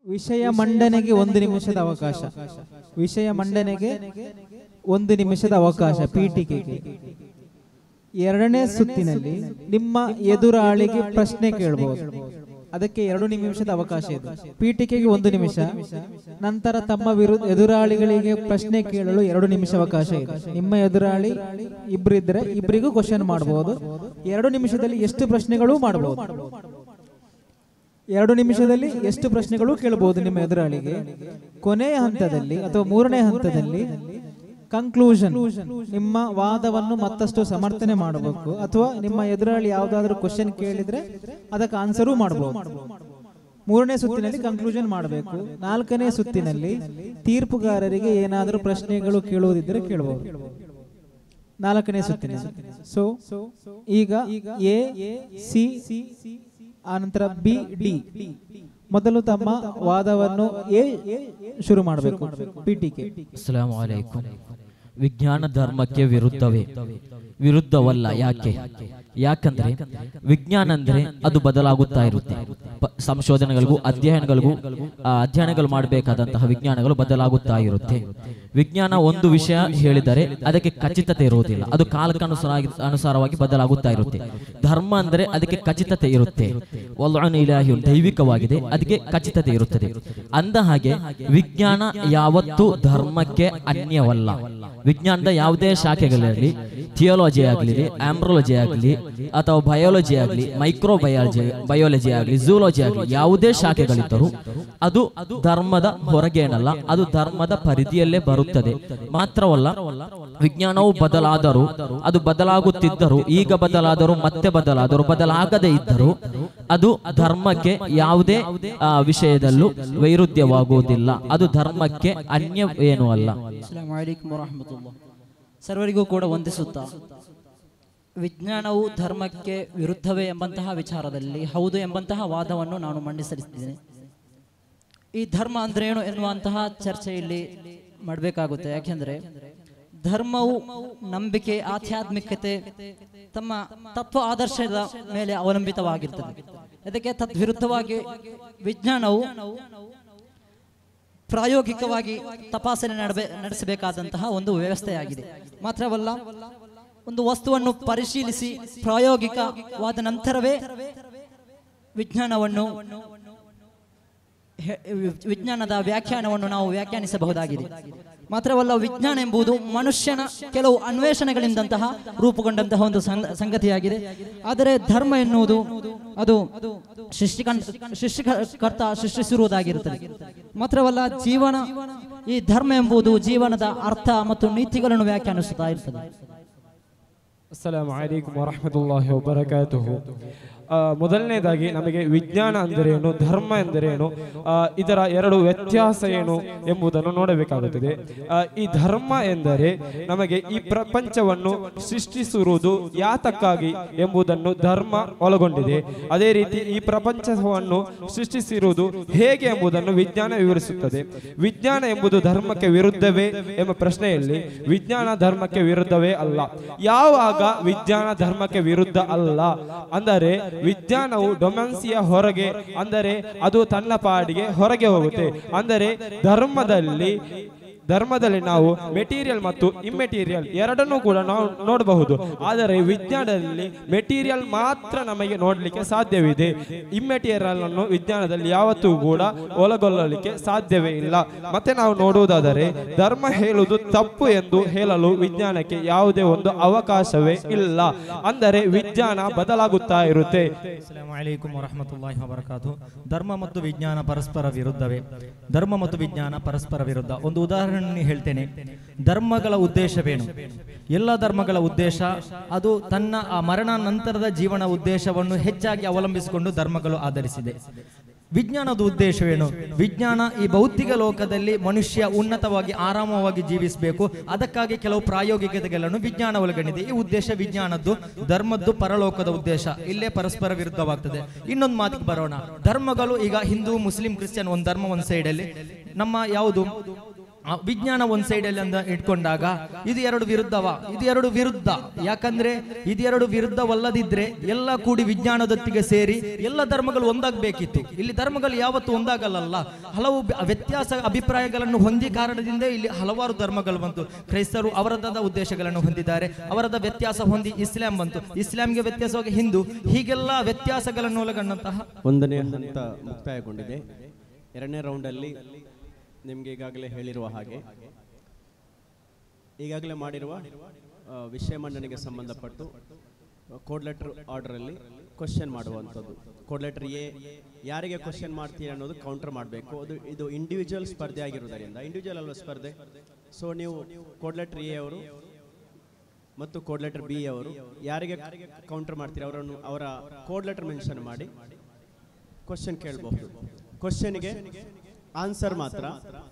ವಿಷಯ ಮಂಡನೆಗೆ 1 ನಿಮಿಷದ ಅವಕಾಶ. ವಿಷಯ ಮಂಡನೆಗೆ 1 ನಿಮಿಷದ ಅವಕಾಶ. ಪೀಠಿಕೆಗೆ ಎರಡನೇ ಸುತ್ತಿನಲ್ಲಿ ನಿಮ್ಮ ಎದುರಾಳಿಗೆ ಪ್ರಶ್ನೆ ಕೇಳಬಹುದು. ಅದಕ್ಕೆ 2 ನಿಮಿಷದ ಅವಕಾಶ ಇದೆ. ಪೀಠಿಕೆಗೆ 1 ನಿಮಿಷ, ನಂತರ ತಮ್ಮ ಎದುರಾಳಿಗಳಿಗೆ ಪ್ರಶ್ನೆ ಕೇಳಲು 2 ನಿಮಿಷ ಅವಕಾಶ ಇದೆ. ನಿಮ್ಮ ಎದುರಾಳಿ ಇಬ್ಬರಿದ್ರೆ ಇಬ್ಬರಿಗೂ ಕ್ವಶನ್ ಮಾಡಬಹುದು. 2 ನಿಮಿಷದಲ್ಲಿ ಎಷ್ಟು ಪ್ರಶ್ನೆಗಳು ಮಾಡಬಹುದು. 2 ನಿಮಿಷದಲ್ಲಿ ಎಷ್ಟು ಪ್ರಶ್ನೆಗಳು ಕೇಳಬಹುದು ನಿಮ್ಮ ಎದುರಾಳಿಗೆ. ಕೊನೆಯ ಹಂತದಲ್ಲಿ ಅಥವಾ 3ನೇ ಹಂತದಲ್ಲಿ ಕನ್ಕ್ಲೂಷನ್, ನಿಮ್ಮ ವಾದವನ್ನು ಮತ್ತಷ್ಟು ಸಮರ್ಥನೆ ಮಾಡಬೇಕು. ಅಥವಾ ನಿಮ್ಮ ಎದುರಾಳಿ ಯಾವುದಾದ್ರೂ ಕ್ವಶನ್ ಕೇಳಿದ್ರೆ ಅದಕ್ಕೆ ಆನ್ಸರು ಮಾಡಬಹುದು. 3ನೇ ಸುತ್ತಿನಲ್ಲಿ ಕನ್ಕ್ಲೂಷನ್ ಮಾಡಬೇಕು. 4ನೇ ಸುತ್ತಿನಲ್ಲಿ ತೀರ್ಪುಗಾರರಿಗೆ ಏನಾದರೂ ಪ್ರಶ್ನೆಗಳು ಕೇಳುವುದಿದ್ರೆ ಕೇಳಬಹುದು. 4ನೇ ಸುತ್ತಿನಲ್ಲಿ. ಸೊ ಈಗ ಎ, ಸಿ, ಆನಂತರ ಬಿ, ಡಿ. ಮೊದಲು ತಮ್ಮ ವಾದವನ್ನು ಎ ಶುರು ಮಾಡಬೇಕು. ಪೀಠಿಕೆ. ಅಸ್ಸಲಾಮು ಅಲೈಕುಂ. ವಿಜ್ಞಾನ ಧರ್ಮಕ್ಕೆ ವಿರುದ್ಧವೇ? ವಿರುದ್ಧವಲ್ಲ. ಯಾಕಂದ್ರೆ ವಿಜ್ಞಾನ ಅಂದ್ರೆ ಅದು ಬದಲಾಗುತ್ತಾ ಇರುತ್ತೆ. ಸಂಶೋಧನೆಗಳಿಗೂ ಅಧ್ಯಯನಗಳು ಮಾಡಬೇಕಾದಂತಹ ವಿಜ್ಞಾನಗಳು ಬದಲಾಗುತ್ತಾ ಇರುತ್ತೆ. ವಿಜ್ಞಾನ ಒಂದು ವಿಷಯ ಹೇಳಿದರೆ ಅದಕ್ಕೆ ಖಚಿತತೆ ಇರುವುದಿಲ್ಲ, ಅದು ಕಾಲಕ್ಕನುಸಾರವಾಗಿ ಬದಲಾಗುತ್ತಾ ಇರುತ್ತೆ. ಧರ್ಮ ಅಂದ್ರೆ ಅದಕ್ಕೆ ಖಚಿತತೆ ಇರುತ್ತೆ, ದೈವಿಕವಾಗಿದೆ, ಅದಕ್ಕೆ ಖಚಿತತೆ ಇರುತ್ತದೆ. ಅಂದ ಹಾಗೆ ವಿಜ್ಞಾನ ಯಾವತ್ತೂ ಧರ್ಮಕ್ಕೆ ಅನ್ಯವಲ್ಲ. ವಿಜ್ಞಾನದ ಯಾವುದೇ ಶಾಖೆಗಳಲ್ಲಿ, ಥಿಯೋಲಜಿ ಆಗಲಿ, ಆಂಬ್ರಾಲಜಿ ಆಗಲಿ, ಅಥವಾ ಬಯಾಲಜಿ ಆಗಲಿ, ಬಯಾಲಜಿ ಆಗಲಿ, ಝೂಲಜಿ ಆಗಲಿ, ಯಾವುದೇ ಶಾಖೆಗಳಿದ್ದರೂ ಅದು ಧರ್ಮದ ಹೊರಗೇನಲ್ಲ, ಅದು ಧರ್ಮದ ಪರಿಧಿಯಲ್ಲೇ ಬರುತ್ತದೆ. ಮಾತ್ರವಲ್ಲ, ವಿಜ್ಞಾನವು ಬದಲಾದರೂ, ಅದು ಬದಲಾಗುತ್ತಿದ್ದರೂ, ಈಗ ಬದಲಾದರೂ, ಮತ್ತೆ ಬದಲಾದರೂ, ಬದಲಾಗದೇ ಇದ್ದರೂ ಅದು ಧರ್ಮಕ್ಕೆ ಯಾವುದೇ ವಿಷಯದಲ್ಲೂ ವೈರುಧ್ಯವಾಗುವುದಿಲ್ಲ. ಅದು ಧರ್ಮಕ್ಕೆ ಅನ್ಯ ಏನೂ ಅಲ್ಲ. ಸರ್ವರಿಗೂ ಕೂಡ ವಂದಿಸುತ್ತಾ, ವಿಜ್ಞಾನವು ಧರ್ಮಕ್ಕೆ ವಿರುದ್ಧವೇ ಎಂಬಂತಹ ವಿಚಾರದಲ್ಲಿ ಹೌದು ಎಂಬಂತಹ ವಾದವನ್ನು ನಾನು ಮಂಡಿಸಲಿದ್ದೇನೆ. ಈ ಧರ್ಮ ಅಂದ್ರೆ ಏನು ಎನ್ನುವಂತಹ ಚರ್ಚೆ ಇಲ್ಲಿ ಮಾಡಬೇಕಾಗುತ್ತೆ. ಯಾಕೆಂದ್ರೆ ಧರ್ಮವು ನಂಬಿಕೆ, ಆಧ್ಯಾತ್ಮಿಕತೆ, ತಮ್ಮ ತತ್ವ ಆದರ್ಶದ ಮೇಲೆ ಅವಲಂಬಿತವಾಗಿರ್ತದೆ. ಅದಕ್ಕೆ ತದ್ವಿರುದ್ಧವಾಗಿ ವಿಜ್ಞಾನವು ಪ್ರಾಯೋಗಿಕವಾಗಿ ತಪಾಸಣೆ ನಡೆಸಬೇಕಾದಂತಹ ಒಂದು ವ್ಯವಸ್ಥೆಯಾಗಿದೆ. ಮಾತ್ರವಲ್ಲ, ಒಂದು ವಸ್ತುವನ್ನು ಪರಿಶೀಲಿಸಿ ಪ್ರಾಯೋಗಿಕವಾದ ನಂತರವೇ ವಿಜ್ಞಾನದ ವ್ಯಾಖ್ಯಾನವನ್ನು ನಾವು ವ್ಯಾಖ್ಯಾನಿಸಬಹುದಾಗಿದೆ. ಮಾತ್ರವಲ್ಲ, ವಿಜ್ಞಾನ ಎಂಬುದು ಮನುಷ್ಯನ ಕೆಲವು ಅನ್ವೇಷಣೆಗಳಿಂದಂತಹ ರೂಪುಗೊಂಡಂತಹ ಒಂದು ಸಂಗತಿಯಾಗಿದೆ. ಆದರೆ ಧರ್ಮ ಎನ್ನುವುದು ಅದು ಸೃಷ್ಟಿಕರ್ತ ಸೃಷ್ಟಿಸಿರುವುದಾಗಿರುತ್ತದೆ. ಮಾತ್ರವಲ್ಲ, ಈ ಧರ್ಮ ಎಂಬುದು ಜೀವನದ ಅರ್ಥ ಮತ್ತು ನೀತಿಗಳನ್ನು ವ್ಯಾಖ್ಯಾನಿಸುತ್ತಾ ಇರ್ತದೆ. ಅಸ್ಸಲಾಮು ಅಲೈಕುಂ ವರಹಮತುಲ್ಲಾಹಿ ವಬರಕಾತುಹು. ಮೊದಲನೇದಾಗಿ ನಮಗೆ ವಿಜ್ಞಾನ ಎಂದರೇನು, ಧರ್ಮ ಎಂದರೇನು, ಇದರ 2 ವ್ಯತ್ಯಾಸ ಏನು ಎಂಬುದನ್ನು ನೋಡಬೇಕಾಗುತ್ತದೆ. ಈ ಧರ್ಮ ಎಂದರೆ ನಮಗೆ ಈ ಪ್ರಪಂಚವನ್ನು ಸೃಷ್ಟಿಸಿರುವುದು ಯಾತಕ್ಕಾಗಿ ಎಂಬುದನ್ನು ಧರ್ಮ ಒಳಗೊಂಡಿದೆ. ಅದೇ ರೀತಿ ಈ ಪ್ರಪಂಚವನ್ನು ಸೃಷ್ಟಿಸಿರುವುದು ಹೇಗೆ ಎಂಬುದನ್ನು ವಿಜ್ಞಾನ ವಿವರಿಸುತ್ತದೆ. ವಿಜ್ಞಾನ ಎಂಬುದು ಧರ್ಮಕ್ಕೆ ವಿರುದ್ಧವೇ ಎಂಬ ಪ್ರಶ್ನೆಯಲ್ಲಿ ವಿಜ್ಞಾನ ಧರ್ಮಕ್ಕೆ ವಿರುದ್ಧವೇ ಅಲ್ಲ. ಯಾವಾಗ ವಿಜ್ಞಾನ ಧರ್ಮಕ್ಕೆ ವಿರುದ್ಧ ಅಲ್ಲ ಅಂದರೆ ವಿಜ್ಞಾನವು ಡೊಮೆನ್ಸಿಯ ಹೊರಗೆ, ಅಂದರೆ ಅದು ತನ್ನ ಪಾಡಿಗೆ ಹೊರಗೆ ಹೋಗುತ್ತೆ. ಅಂದರೆ ಧರ್ಮದಲ್ಲಿ ನಾವು ಮೆಟೀರಿಯಲ್ ಮತ್ತು ಇಮ್ಮೆಟೀರಿಯಲ್ ಎರಡನ್ನೂ ಕೂಡ ನಾವು ನೋಡಬಹುದು. ಆದರೆ ವಿಜ್ಞಾನದಲ್ಲಿ ಮೆಟೀರಿಯಲ್ ಮಾತ್ರ ನಮಗೆ ನೋಡಲಿಕ್ಕೆ ಸಾಧ್ಯವಿದೆ. ಇಮ್ಮೆಟೀರಿಯಲ್ ಅನ್ನು ವಿಜ್ಞಾನದಲ್ಲಿ ಯಾವತ್ತೂ ಕೂಡ ಒಳಗೊಳ್ಳಲಿಕ್ಕೆ ಸಾಧ್ಯವೇ ಇಲ್ಲ. ಮತ್ತೆ ನಾವು ನೋಡುವುದಾದರೆ ಧರ್ಮ ಹೇಳುವುದು ತಪ್ಪು ಎಂದು ಹೇಳಲು ವಿಜ್ಞಾನಕ್ಕೆ ಯಾವುದೇ ಒಂದು ಅವಕಾಶವೇ ಇಲ್ಲ. ಅಂದರೆ ವಿಜ್ಞಾನ ಬದಲಾಗುತ್ತಾ ಇರುತ್ತೆ. ಅಸ್ಸಲಾಮು ಅಲೈಕುಂ ವರಹಮತುಲ್ಲಾಹಿ ವಬರಕಾತುಹು. ಧರ್ಮ ಮತ್ತು ವಿಜ್ಞಾನ ಪರಸ್ಪರ ವಿರುದ್ಧವೇ? ಧರ್ಮ ಮತ್ತು ವಿಜ್ಞಾನ ಪರಸ್ಪರ ವಿರುದ್ಧ. ಒಂದು ಉದಾಹರಣೆ ಹೇಳ್ತೇನೆ. ಧರ್ಮಗಳ ಉದ್ದೇಶವೇನು? ಎಲ್ಲ ಧರ್ಮಗಳ ಉದ್ದೇಶ ಅದು ತನ್ನ ಮರಣ ನಂತರದ ಜೀವನ ಉದ್ದೇಶವನ್ನು ಹೆಚ್ಚಾಗಿ ಅವಲಂಬಿಸಿಕೊಂಡು ಧರ್ಮಗಳು ಆಧರಿಸಿದೆ. ವಿಜ್ಞಾನದ ಉದ್ದೇಶವೇನು? ವಿಜ್ಞಾನ ಈ ಭೌತಿಕ ಲೋಕದಲ್ಲಿ ಮನುಷ್ಯ ಉನ್ನತವಾಗಿ ಆರಾಮವಾಗಿ ಜೀವಿಸಬೇಕು, ಅದಕ್ಕಾಗಿ ಕೆಲವು ಪ್ರಾಯೋಗಿಕತೆಗಳನ್ನು ವಿಜ್ಞಾನ ಒಳಗೊಂಡಿದೆ. ಈ ಉದ್ದೇಶ ವಿಜ್ಞಾನದ್ದು. ಧರ್ಮದ್ದು ಪರಲೋಕದ ಉದ್ದೇಶ. ಇಲ್ಲೇ ಪರಸ್ಪರ ವಿರುದ್ಧವಾಗ್ತದೆ. ಇನ್ನೊಂದು ಮಾತಿಗೆ ಬರೋಣ. ಧರ್ಮಗಳು ಈಗ ಹಿಂದೂ, ಮುಸ್ಲಿಂ, ಕ್ರಿಶ್ಚಿಯನ್ ಒಂದು ಧರ್ಮ ಒಂದು ಸೈಡಲ್ಲಿ, ನಮ್ಮ ಯಾವುದು ವಿಜ್ಞಾನ ಒಂದ್ ಸೈಡಲ್ಲಿ ಅಂತ ಇಟ್ಕೊಂಡಾಗ ಇದು ಎರಡು ವಿರುದ್ಧ. ಯಾಕಂದ್ರೆ ಇದೆರಡು ವಿರುದ್ಧವಲ್ಲದಿದ್ರೆ ಎಲ್ಲ ಕೂಡಿ ವಿಜ್ಞಾನದೊತ್ತಿಗೆ ಸೇರಿ ಎಲ್ಲ ಧರ್ಮಗಳು ಒಂದಾಗಬೇಕಿತ್ತು. ಇಲ್ಲಿ ಧರ್ಮಗಳು ಯಾವತ್ತು ಒಂದಾಗಲ್ಲ, ಹಲವು ವ್ಯತ್ಯಾಸ ಅಭಿಪ್ರಾಯಗಳನ್ನು ಹೊಂದಿ ಕಾರಣದಿಂದ ಇಲ್ಲಿ ಹಲವಾರು ಧರ್ಮಗಳು ಬಂತು. ಕ್ರೈಸ್ತರು ಅವರದಾದ ಉದ್ದೇಶಗಳನ್ನು ಹೊಂದಿದ್ದಾರೆ, ಅವರದ ವ್ಯತ್ಯಾಸ ಹೊಂದಿ ಇಸ್ಲಾಂ ಬಂತು, ಇಸ್ಲಾಂಗೆ ವ್ಯತ್ಯಾಸವಾಗಿ ಹಿಂದೂ, ಹೀಗೆಲ್ಲ ವ್ಯತ್ಯಾಸಗಳನ್ನು ಒಳಗೊಂಡಂತಹ 1ನೇ ಹಂತ ಮುಕ್ತಾಯಗೊಂಡಿದೆ. 2ನೇ ರೌಂಡಲ್ಲಿ ನಿಮ್ಗೆ ಈಗಾಗಲೇ ಹೇಳಿರುವ ಹಾಗೆ ಈಗಾಗಲೇ ಮಾಡಿರುವ ವಿಷಯ ಮಂಡನೆಗೆ ಸಂಬಂಧಪಟ್ಟು ಕೋಡ್ ಲೆಟರ್ ಆರ್ಡರಲ್ಲಿ ಕ್ವಶನ್ ಮಾಡುವಂಥದ್ದು. ಕೋಡ್ ಲೆಟರ್ ಎ ಯಾರಿಗೆ ಕ್ವಶನ್ ಮಾಡ್ತೀರಿ ಅನ್ನೋದು ಕೌಂಟರ್ ಮಾಡಬೇಕು. ಇದು ಇಂಡಿವಿಜುವಲ್ ಸ್ಪರ್ಧೆ ಆಗಿರುವುದರಿಂದ, ಇಂಡಿವಿಜುವಲ್ ಅಲ್ವ ಸ್ಪರ್ಧೆ. ಸೊ ನೀವು ಕೋಡ್ ಲೆಟರ್ ಎ ಅವರು ಮತ್ತು ಕೋಡ್ ಲೆಟರ್ ಬಿ ಅವರು ಯಾರಿಗೆ ಕೌಂಟರ್ ಮಾಡ್ತೀರಿ ಅವರ ಕೋಡ್ ಲೆಟರ್ ಮೆನ್ಷನ್ ಮಾಡಿ ಕ್ವಶನ್ ಕೇಳಬಹುದು. ಕ್ವಶನ್ಗೆ ಆನ್ಸರ್ ಮಾತ್ರ,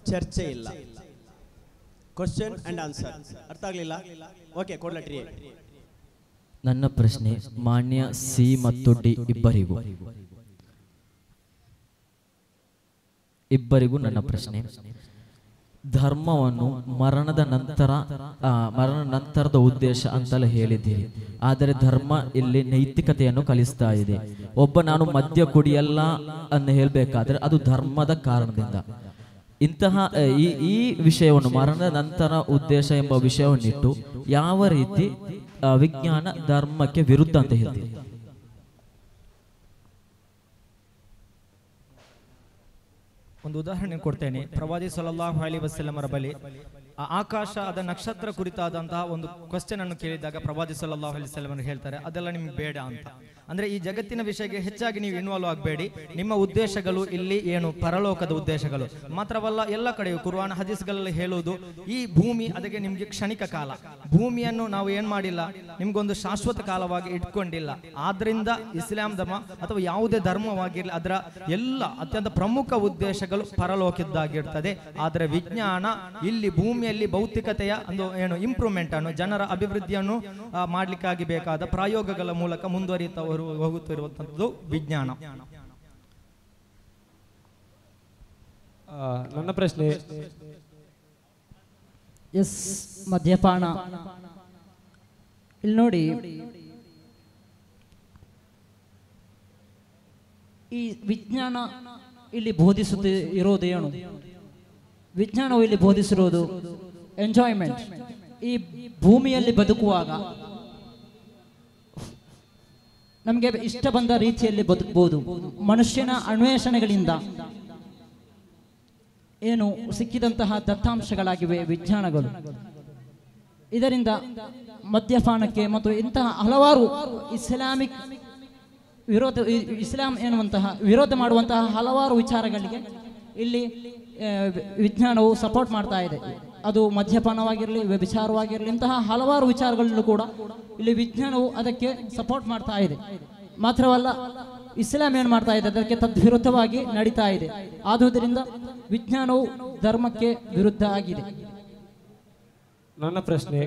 ಚರ್ಚೆ ಇಲ್ಲ. Question and answer. ಅರ್ಥ ಆಗ್ಲಿಲ್ಲ? Okay, code letter A. ನನ್ನ ಪ್ರಶ್ನೆ ಮಾನ್ಯ ಸಿ ಮತ್ತು ಡಿ ಇಬ್ಬರಿಗೂ ನನ್ನ ಪ್ರಶ್ನೆ. ಧರ್ಮವನ್ನು ಮರಣದ ನಂತರದ ಉದ್ದೇಶ ಅಂತಲೇ ಹೇಳಿದ್ದೀರಿ, ಆದರೆ ಧರ್ಮ ಇಲ್ಲಿ ನೈತಿಕತೆಯನ್ನು ಕಲಿಸ್ತಾ ಇದೆ. ನಾನು ಮದ್ಯ ಕುಡಿಯಲ್ಲ ಅಂತ ಹೇಳ್ಬೇಕಾದ್ರೆ ಅದು ಧರ್ಮದ ಕಾರಣದಿಂದ. ಇಂತಹ ಈ ವಿಷಯವನ್ನು ಮರಣದ ನಂತರ ಉದ್ದೇಶ ಎಂಬ ವಿಷಯವನ್ನಿಟ್ಟು ಯಾವ ರೀತಿ ವಿಜ್ಞಾನ ಧರ್ಮಕ್ಕೆ ವಿರುದ್ಧ ಅಂತ ಹೇಳ್ತೀವಿ? ಒಂದು ಉದಾಹರಣೆ ಕೊಡ್ತೇನೆ. ಪ್ರವಾದಿ ಸಲ್ಲಲ್ಲಾಹು ಅಲೈಹಿ ವಸಲ್ಲಮರ ಬಳಿ ಆಕಾಶ ಅದ ನಕ್ಷತ್ರ ಕುರಿತಾದಂತಹ ಒಂದು ಕ್ವಶನ್ ಅನ್ನು ಕೇಳಿದಾಗ ಪ್ರವಾದಿ ಸಲ್ಲಲ್ಲಾಹು ಅಲೈಹಿ ವಸಲ್ಲಮರು ಹೇಳ್ತಾರೆ, ಅದೆಲ್ಲ ನಿಮ್ಗೆ ಬೇಡ ಅಂತ. ಅಂದ್ರೆ ಈ ಜಗತ್ತಿನ ವಿಷಯಕ್ಕೆ ಹೆಚ್ಚಾಗಿ ನೀವು ಇನ್ವಾಲ್ವ್ ಆಗಬೇಡಿ, ನಿಮ್ಮ ಉದ್ದೇಶಗಳು ಇಲ್ಲಿ ಏನು ಪರಲೋಕದ ಉದ್ದೇಶಗಳು ಮಾತ್ರವಲ್ಲ, ಎಲ್ಲ ಕಡೆಯೂ ಕುರ್ಆನ್ ಹದೀಸ್ಗಳಲ್ಲಿ ಹೇಳುವುದು ಈ ಭೂಮಿ ಅದಕ್ಕೆ ನಿಮ್ಗೆ ಕ್ಷಣಿಕ ಕಾಲ, ಭೂಮಿಯನ್ನು ನಾವು ಏನ್ ಮಾಡಿಲ್ಲ, ನಿಮ್ಗೊಂದು ಶಾಶ್ವತ ಕಾಲವಾಗಿ ಇಟ್ಕೊಂಡಿಲ್ಲ. ಆದ್ರಿಂದ ಇಸ್ಲಾಂ ಧರ್ಮ ಅಥವಾ ಯಾವುದೇ ಧರ್ಮವಾಗಿರಲಿ ಅದರ ಎಲ್ಲ ಅತ್ಯಂತ ಪ್ರಮುಖ ಉದ್ದೇಶಗಳು ಪರಲೋಕದ್ದಾಗಿರ್ತದೆ. ಆದರೆ ವಿಜ್ಞಾನ ಇಲ್ಲಿ ಭೂಮಿಯಲ್ಲಿ ಭೌತಿಕತೆಯ ಒಂದು ಏನು ಇಂಪ್ರೂವ್ಮೆಂಟ್ ಅನ್ನು, ಜನರ ಅಭಿವೃದ್ಧಿಯನ್ನು ಮಾಡ್ಲಿಕ್ಕಾಗಿ ಬೇಕಾದ ಪ್ರಯೋಗಗಳ ಮೂಲಕ ಮುಂದುವರಿಯುತ್ತಾ ಹೋಗುತ್ತಿರುವಂತದ್ದು ವಿಜ್ಞಾನ. ನನ್ನ ಪ್ರಶ್ನೆ ಮದ್ಯಪಾನ. ಇಲ್ಲಿ ನೋಡಿ, ಈ ವಿಜ್ಞಾನ ಇಲ್ಲಿ ಬೋಧಿಸುತ್ತಿರೋದೇನು? ವಿಜ್ಞಾನವು ಇಲ್ಲಿ ಬೋಧಿಸಿರೋದು ಎಂಜಾಯ್ಮೆಂಟ್. ಈ ಭೂಮಿಯಲ್ಲಿ ಬದುಕುವಾಗ ನಮಗೆ ಇಷ್ಟ ಬಂದ ರೀತಿಯಲ್ಲಿ ಬದುಕಬಹುದು. ಮನುಷ್ಯನ ಅನ್ವೇಷಣೆಗಳಿಂದ ಏನು ಸಿಕ್ಕಿದಂತಹ ದತ್ತಾಂಶಗಳಾಗಿವೆ ವಿಜ್ಞಾನಗಳು. ಇದರಿಂದ ಮದ್ಯಪಾನಕ್ಕೆ ಮತ್ತು ಇಂತಹ ಹಲವಾರು ಇಸ್ಲಾಂ ಎನ್ನುವಂತಹ ವಿರೋಧ ಮಾಡುವಂತಹ ಹಲವಾರು ವಿಚಾರಗಳಿಗೆ ಇಲ್ಲಿ ವಿಜ್ಞಾನವು ಸಪೋರ್ಟ್ ಮಾಡ್ತಾ ಇದೆ. ಅದು ಮದ್ಯಪಾನವಾಗಿರಲಿ, ವ್ಯಭಿಚಾರವಾಗಿರಲಿ, ಇಂತಹ ಹಲವಾರು ವಿಚಾರಗಳಲ್ಲೂ ಕೂಡ ಇಲ್ಲಿ ವಿಜ್ಞಾನವು ಅದಕ್ಕೆ ಸಪೋರ್ಟ್ ಮಾಡ್ತಾ ಇದೆ. ಮಾತ್ರವಲ್ಲ, ಇಸ್ಲಾಂ ಏನು ಮಾಡ್ತಾ ಇದೆ, ಅದಕ್ಕೆ ತದ್ವಿರುದ್ಧವಾಗಿ ನಡೀತಾ ಇದೆ. ಆದುದರಿಂದ ವಿಜ್ಞಾನವು ಧರ್ಮಕ್ಕೆ ವಿರುದ್ಧ ಆಗಿದೆ. ನನ್ನ ಪ್ರಶ್ನೆ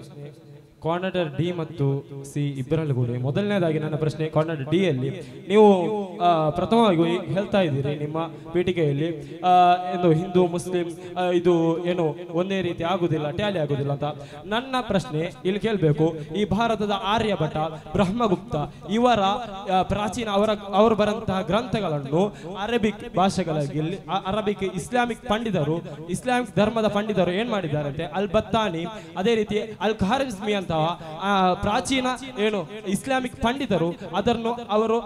ಕಾರ್ನರ್ ಡಿ ಮತ್ತು ಸಿ ಇಬ್ಬರಲ್ಲೂ ಕೂಡ. ಮೊದಲನೇದಾಗಿ ನನ್ನ ಪ್ರಶ್ನೆ ಕಾರ್ನರ್ ಡಿ ಅಲ್ಲಿ ನೀವು ಪ್ರಥಮವಾಗಿ ಹೇಳ್ತಾ ಇದ್ದೀರಿ ನಿಮ್ಮ ಪೀಠಿಕೆಯಲ್ಲಿ ಏನು ಹಿಂದೂ ಮುಸ್ಲಿಂ ಇದು ಏನು ಒಂದೇ ರೀತಿ ಆಗುದಿಲ್ಲ, ಟ್ಯಾಲಿ ಆಗುದಿಲ್ಲ ಅಂತ. ನನ್ನ ಪ್ರಶ್ನೆ ಇಲ್ಲಿ ಕೇಳಬೇಕು, ಈ ಭಾರತದ ಆರ್ಯಭಟ, ಬ್ರಹ್ಮಗುಪ್ತ ಇವರ ಪ್ರಾಚೀನ ಅವರು ಬರಂತಹ ಗ್ರಂಥಗಳನ್ನು ಅರಬಿಕ್ ಭಾಷೆಗಳಲ್ಲಿ ಅರಬಿಕ್ ಇಸ್ಲಾಮಿಕ್ ಪಂಡಿತರು, ಇಸ್ಲಾಮಿಕ್ ಧರ್ಮದ ಪಂಡಿತರು ಏನ್ ಮಾಡಿದ್ದಾರೆ ಅಂತೆ, ಅಲ್ ಬತ್ತಾನಿ, ಅದೇ ರೀತಿ ಅಲ್ ಖಾರಿಜ್ಮಿ ಅಂತ ಪ್ರಾಚೀನ ಏನು ಇಸ್ಲಾಮಿಕ್ ಪಂಡಿತರು ಅದನ್ನು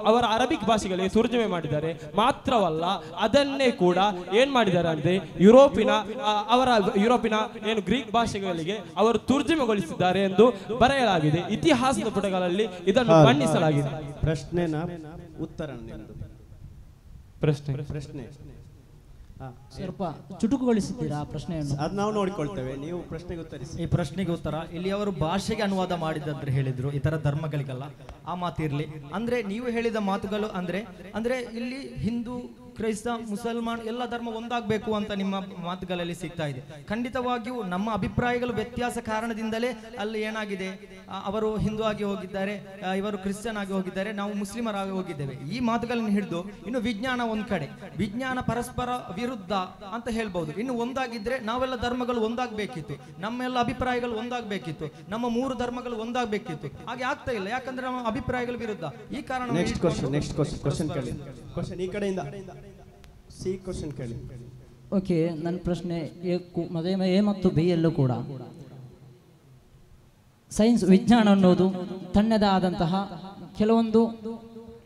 ಅವರ ಅರಬಿಕ್ ಭಾಷೆಗಳಿಗೆ ತರ್ಜುಮೆ ಮಾಡಿದ್ದಾರೆ. ಮಾತ್ರವಲ್ಲ, ಅದನ್ನೇ ಕೂಡ ಏನ್ ಮಾಡಿದ್ದಾರೆ ಅಂದ್ರೆ ಯುರೋಪಿನ ಏನು ಗ್ರೀಕ್ ಭಾಷೆಗಳಿಗೆ ಅವರು ತರ್ಜುಮೆಗೊಳಿಸಿದ್ದಾರೆ ಎಂದು ಬರೆಯಲಾಗಿದೆ. ಇತಿಹಾಸದ ಪುಟಗಳಲ್ಲಿ ಇದನ್ನು ಬಣ್ಣಿಸಲಾಗಿದೆ. ಪ್ರಶ್ನೆನ ಉತ್ತರ ಪ್ರಶ್ನೆ ಸ್ವಲ್ಪ ಚುಟುಕುಗೊಳಿಸಿದ್ದೀರಾ ಪ್ರಶ್ನೆಯನ್ನು? ಅದು ನಾವು ನೋಡಿಕೊಳ್ತೇವೆ, ನೀವು ಪ್ರಶ್ನೆಗೆ ಉತ್ತರಿಸಿ. ಈ ಪ್ರಶ್ನೆಗೆ ಉತ್ತರ ಇಲ್ಲಿ ಅವರು ಭಾಷೆಗೆ ಅನುವಾದ ಮಾಡಿದಂದ್ರೆ ಹೇಳಿದ್ರು, ಇತರ ಧರ್ಮಗಳಿಗಲ್ಲ. ಆ ಮಾತಿರ್ಲಿ. ಅಂದ್ರೆ ನೀವು ಹೇಳಿದ ಮಾತುಗಳು ಅಂದ್ರೆ ಇಲ್ಲಿ ಹಿಂದೂ ಕ್ರೈಸ್ತ, ಮುಸಲ್ಮಾನ್ ಎಲ್ಲ ಧರ್ಮ ಒಂದಾಗಬೇಕು ಅಂತ ನಿಮ್ಮ ಮಾತುಗಳಲ್ಲಿ ಸಿಗ್ತಾ ಇದೆ. ಖಂಡಿತವಾಗಿಯೂ ನಮ್ಮ ಅಭಿಪ್ರಾಯಗಳು ವ್ಯತ್ಯಾಸ ಕಾರಣದಿಂದಲೇ ಅಲ್ಲಿ ಏನಾಗಿದೆ, ಅವರು ಹಿಂದೂ ಆಗಿ ಹೋಗಿದ್ದಾರೆ, ಇವರು ಕ್ರಿಶ್ಚಿಯನ್ ಆಗಿ ಹೋಗಿದ್ದಾರೆ, ನಾವು ಮುಸ್ಲಿಮರಾಗಿ ಹೋಗಿದ್ದೇವೆ. ಈ ಮಾತುಗಳನ್ನು ಹಿಡಿದು ಇನ್ನು ವಿಜ್ಞಾನ ಒಂದ್ ಕಡೆ, ವಿಜ್ಞಾನ ಪರಸ್ಪರ ವಿರುದ್ಧ ಅಂತ ಹೇಳ್ಬಹುದು. ಇನ್ನು ಒಂದಾಗಿದ್ರೆ ನಾವೆಲ್ಲ ಧರ್ಮಗಳು ಒಂದಾಗಬೇಕಿತ್ತು, ನಮ್ಮೆಲ್ಲ ಅಭಿಪ್ರಾಯಗಳು ಒಂದಾಗಬೇಕಿತ್ತು, ನಮ್ಮ 3 ಧರ್ಮಗಳು ಒಂದಾಗಬೇಕಿತ್ತು. ಹಾಗೆ ಆಗ್ತಾ ಇಲ್ಲ, ಯಾಕಂದ್ರೆ ನಮ್ಮ ಅಭಿಪ್ರಾಯಗಳು ವಿರುದ್ಧ. ಈ ಕಾರಣ ನೆಕ್ಸ್ಟ್ ಕ್ವಶನ್ ಕೇಳಿ. ಕ್ವಶನ್ ಈ ಕಡೆಯಿಂದ ಸಿ ಕ್ವಶನ್ ಕೇಳಿ. ಓಕೆ, ನನ್ನ ಪ್ರಶ್ನೆ ಎ ಮತ್ತು ಬಿ ಯಲ್ಲೂ ಕೂಡ ಸೈನ್ಸ್, ವಿಜ್ಞಾನ ಅನ್ನೋದು ತನ್ನದೇ ಆದಂತಹ ಕೆಲವೊಂದು